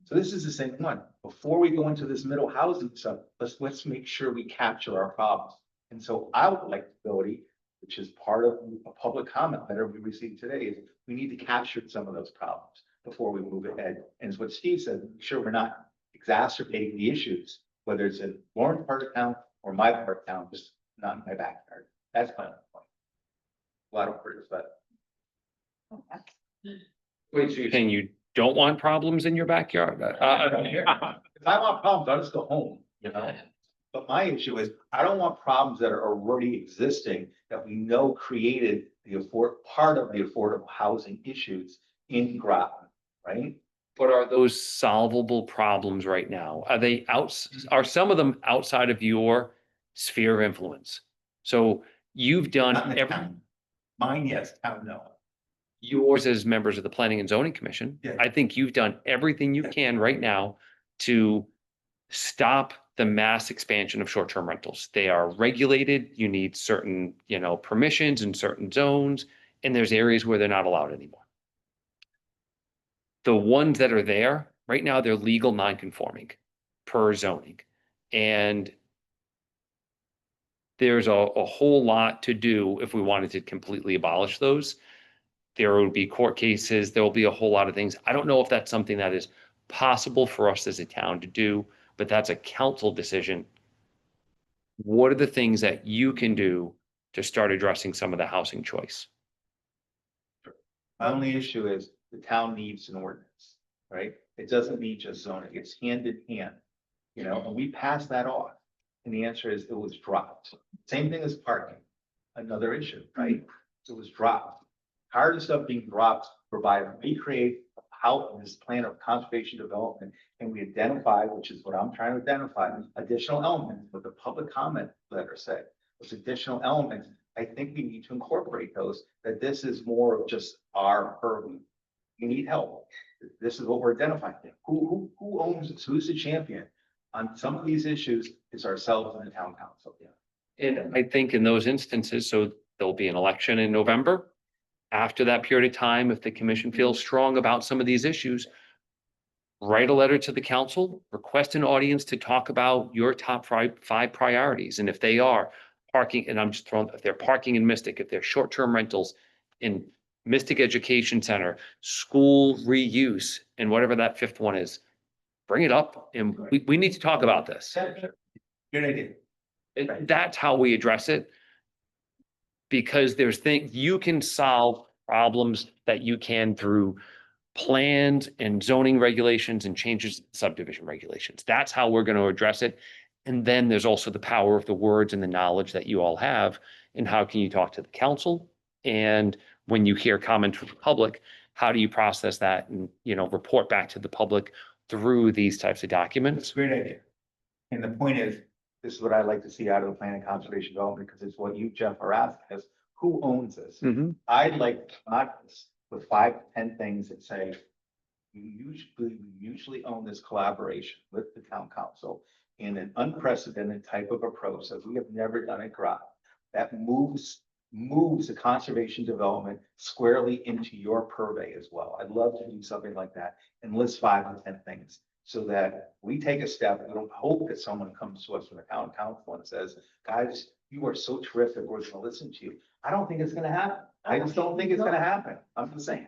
So this is the same one. Before we go into this middle housing stuff, let's make sure we capture our problems. And so I would like the ability, which is part of a public comment letter we received today, is we need to capture some of those problems before we move ahead. And it's what Steve said, make sure we're not exacerbating the issues, whether it's in Lauren's part of town or my part of town, just not in my backyard. That's my point. A lot of words, but. Wait, so you're saying you don't want problems in your backyard? If I want problems, I'll just go home, you know? But my issue is, I don't want problems that are already existing that we know created part of the affordable housing issues in Groton, right? But are those solvable problems right now? Are some of them outside of your sphere of influence? So you've Not in done the town. Mine, yes, town, no. yours as members of the Planning and Zoning Commission. Yeah. I think you've done everything you can right now to stop the mass expansion of short-term rentals. They are regulated. You need certain, permissions in certain zones, and there's areas where they're not allowed anymore. The ones that are there, right now, they're legal non-conforming per zoning. And there's a whole lot to do if we wanted to completely abolish those. There would be court cases, there will be a whole lot of things. I don't know if that's something that is possible for us as a town to do, but that's a council decision. What are the things that you can do to start addressing some of the housing choice? My only issue is the town needs an ordinance, right? It doesn't need just zoning, it's hand in hand, and we passed that off. And the answer is it was dropped. Same thing as parking, another issue, right? It was dropped. Tired of stuff being dropped, provided we create this plan of conservation development, and we identify, which is what I'm trying to identify, additional elements, what the public comment letter said, those additional elements. I think we need to incorporate those, that this is more of just our purview. You need help. This is what we're identifying. Who owns this? Who's the champion on some of these issues? It's ourselves and the town council. Yeah. And I think in those instances, so there'll be an election in November. After that period of time, if the commission feels strong about some of these issues, write a letter to the council, request an audience to talk about your top five priorities. And if they are parking, and I'm just throwing, if they're parking in Mystic, if they're short-term rentals in Mystic Education Center, school reuse, and whatever that fifth one is, bring it up. And we need to talk about this. Good idea. That's how we address it. Because there's things you can solve problems that you can through plans and zoning regulations and changes in subdivision regulations. That's how we're going to address it. And then there's also the power of the words and the knowledge that you all have. And how can you talk to the council? And when you hear comments from the public, how do you process that and, report back to the public through these types of documents? Great idea. And the point is, this is what I'd like to see out of the plan of conservation development, because it's what you, Jeff, are asking is, who owns this? I'd like not this with 5 to 10 things that say, we usually own this collaboration with the town council in an unprecedented type of approach that we have never done at Groton. That moves the conservation development squarely into your purvey as well. I'd love to do something like that and list 5 to 10 things, so that we take a step. We don't hope that someone comes to us from the town council and says, guys, you are so terrific, we're gonna listen to you. I don't think it's gonna happen. I just don't think it's gonna happen. I'm just saying.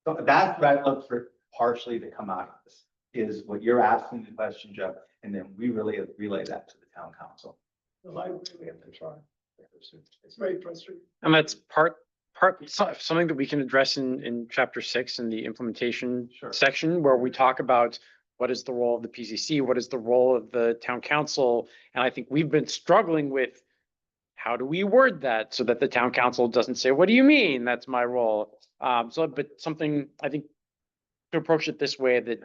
So that's what I look for partially to come out of this, is what you're asking the question, Jeff, and then we really relay that to the town council. No, I really have to try. It's very frustrating. And that's something that we can address in chapter 6 in the implementation Sure. section, where we talk about what is the role of the PCC, what is the role of the town council? And I think we've been struggling with how do we word that so that the town council doesn't say, what do you mean? That's my role. But something, I think, to approach it this way, that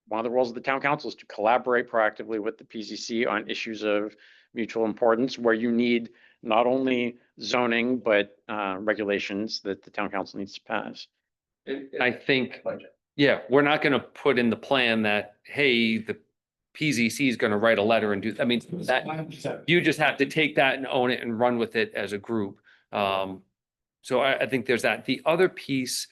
one of the roles of the town council is to collaborate proactively with the PCC on issues of mutual importance, where you need not only zoning, but regulations that the town council needs to pass. And I think, Budget. yeah, we're not gonna put in the plan that, hey, the PZC is gonna write a letter and do, I mean, that, you just have to take that and own it and run with it as a group. So I think there's that. The other piece,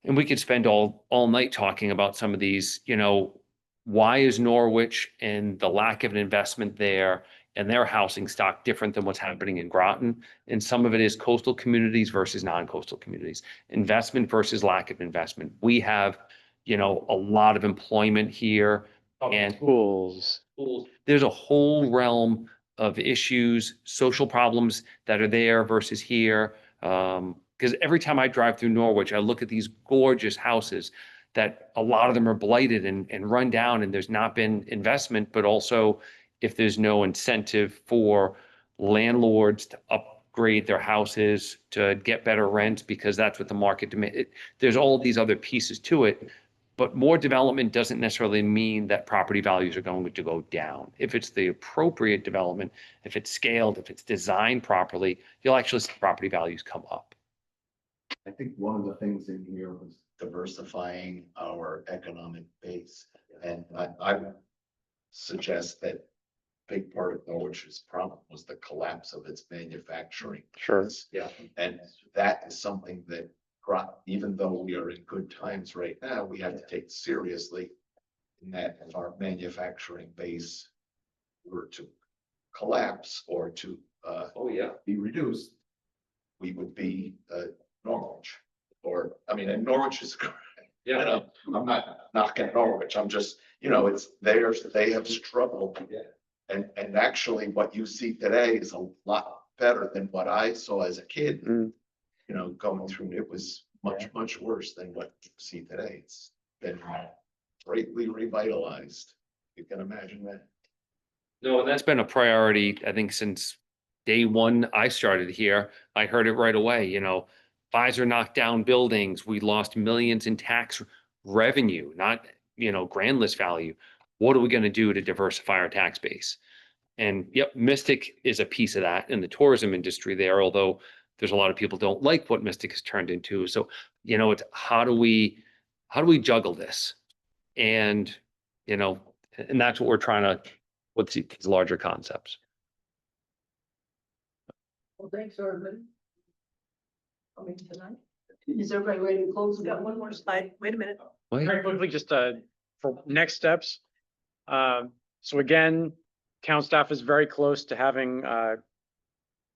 and we could spend all night talking about some of these, you know, why is Norwich and the lack of an investment there and their housing stock different than what's happening in Groton? And some of it is coastal communities versus non-coastal communities, investment versus lack of investment. We have, you know, a lot of employment here and Schools. there's a whole realm of issues, social problems that are there versus here. Because every time I drive through Norwich, I look at these gorgeous houses that a lot of them are blighted and run down, and there's not been investment, but also if there's no incentive for landlords to upgrade their houses, to get better rent, because that's what the market demand. There's all these other pieces to it. But more development doesn't necessarily mean that property values are going to go down. If it's the appropriate development, if it's scaled, if it's designed properly, you'll actually see property values come up. I think one of the things in here was diversifying our economic base. And I would suggest that big part of Norwich's problem was the collapse of its manufacturing. Sure. Yeah, and that is something that, even though we are in good times right now, we have to take seriously in that if our manufacturing base were to collapse or to be reduced, we would be Norwich. Or, I mean, and Norwich is, you know, I'm not knocking Norwich, I'm just, you know, it's theirs, they have struggled. And actually what you see today is a lot better than what I saw as a kid. You know, going through, it was much worse than what you see today. It's been greatly revitalized. You can imagine that. No, and that's been a priority, I think, since day one I started here. I heard it right away, you know, Pfizer knocked down buildings. We lost millions in tax revenue, not, you know, grand list value. What are we going to do to diversify our tax base? And yep, Mystic is a piece of that in the tourism industry there, although there's a lot of people don't like what Mystic has turned into. So, you know, it's how do we juggle this? And, you know, and that's what we're trying to, with these larger concepts. Well, thanks, everybody. Coming tonight. Is everybody ready to close? We've got one more slide. Wait a minute. Very quickly, just for next steps. So again, town staff is very close to having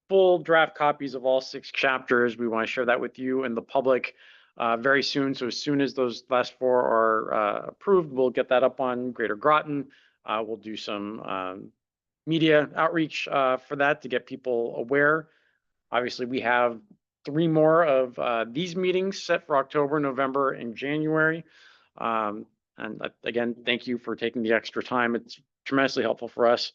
full draft copies of all 6 chapters. We want to share that with you and the public very soon. So as soon as those last 4 are approved, we'll get that up on Greater Groton. We'll do some media outreach for that to get people aware. Obviously, we have 3 more of these meetings set for October, November, and January. And again, thank you for taking the extra time. It's tremendously helpful for us.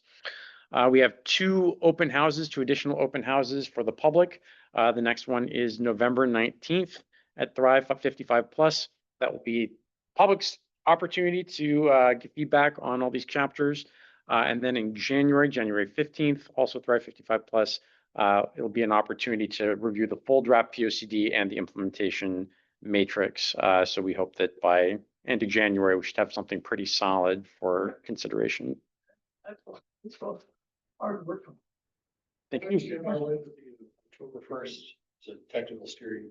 We have 2 additional open houses for the public. The next one is November 19th at Thrive 55 Plus. That will be public's opportunity to get feedback on all these chapters. And then in January 15th, also Thrive 55 Plus, it'll be an opportunity to review the full draft POCD and the implementation matrix. So we hope that by end of January, we should have something pretty solid for consideration. Excellent. It's both hard work. Thank you. October 1st, it's a technical steering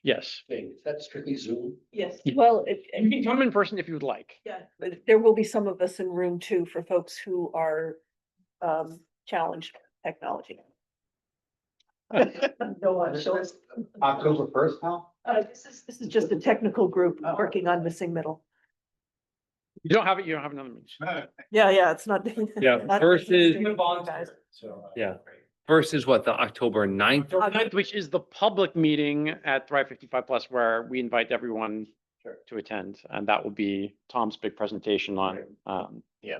Yes. thing. Is that strictly Zoom? Yes, Yeah. well, You can come in person if you would like. yeah, but there will be some of us in room 2 for folks who are challenged with technology. No, I'm sure. October first, Hal? This is just a technical group working on missing middle. You don't have it, you don't have another meeting. Yeah, it's not. Yeah, not- versus- guys. Yeah. Versus what, the October 9th? October 9th, which is the public meeting at Thrive 55 Plus, where we invite everyone to attend, and that will be Tom's big presentation on, Yeah.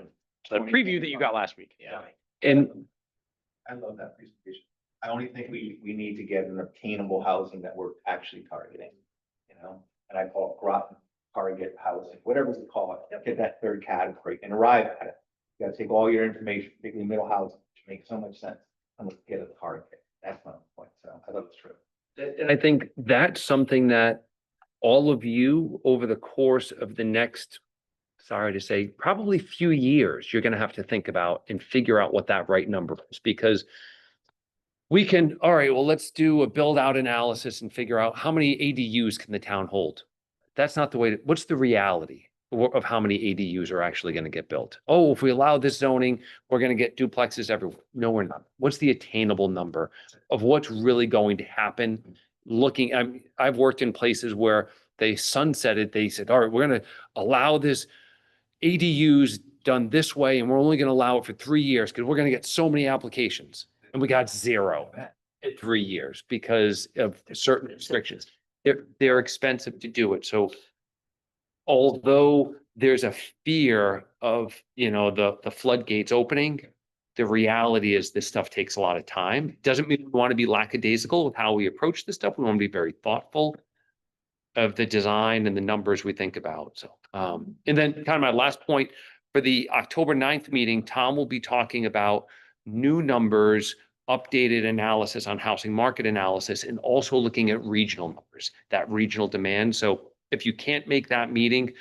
the preview that you got last week. Yeah. And I love that presentation. I only think we need to get an obtainable housing that we're actually targeting, you know? And I call it Groton target housing, whatever we call it, get that third category and arrive at it. You gotta take all your information, particularly middle housing, which makes so much sense, and let's get a target. That's my point, so I love it's true. And I think that's something that all of you over the course of the next, sorry to say, probably few years, you're gonna have to think about and figure out what that right number is, because we can, all right, well, let's do a build out analysis and figure out how many ADUs can the town hold? That's not the way, what's the reality of how many ADUs are actually gonna get built? Oh, if we allow this zoning, we're gonna get duplexes everywhere. No, we're not. What's the attainable number of what's really going to happen? Looking, I've worked in places where they sunsetted, they said, all right, we're gonna allow this ADUs done this way, and we're only gonna allow it for 3 years, because we're gonna get so many applications. And we got 0 in 3 years because of certain restrictions. They're expensive to do it, so although there's a fear of, the floodgates opening, the reality is this stuff takes a lot of time. Doesn't mean we want to be lackadaisical with how we approach this stuff. We want to be very thoughtful of the design and the numbers we think about. So, and then kind of my last point for the October 9th meeting, Tom will be talking about new numbers, updated analysis on housing market analysis, and also looking at regional numbers, that regional demand. So if you can't make that meeting,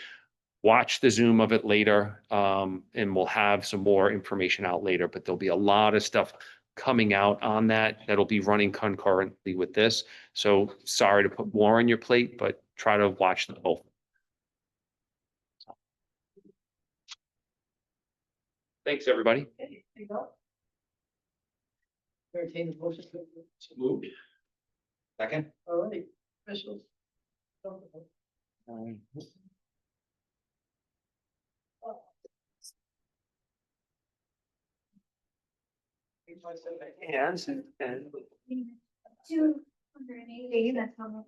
watch the Zoom of it later, and we'll have some more information out later, but there'll be a lot of stuff coming out on that that'll be running concurrently with this. So sorry to put more on your plate, but try to watch them both. Thanks, everybody. Okay, there you go. Entertain the motion. Moved. Second? All right, officials. And. 280, that's how much.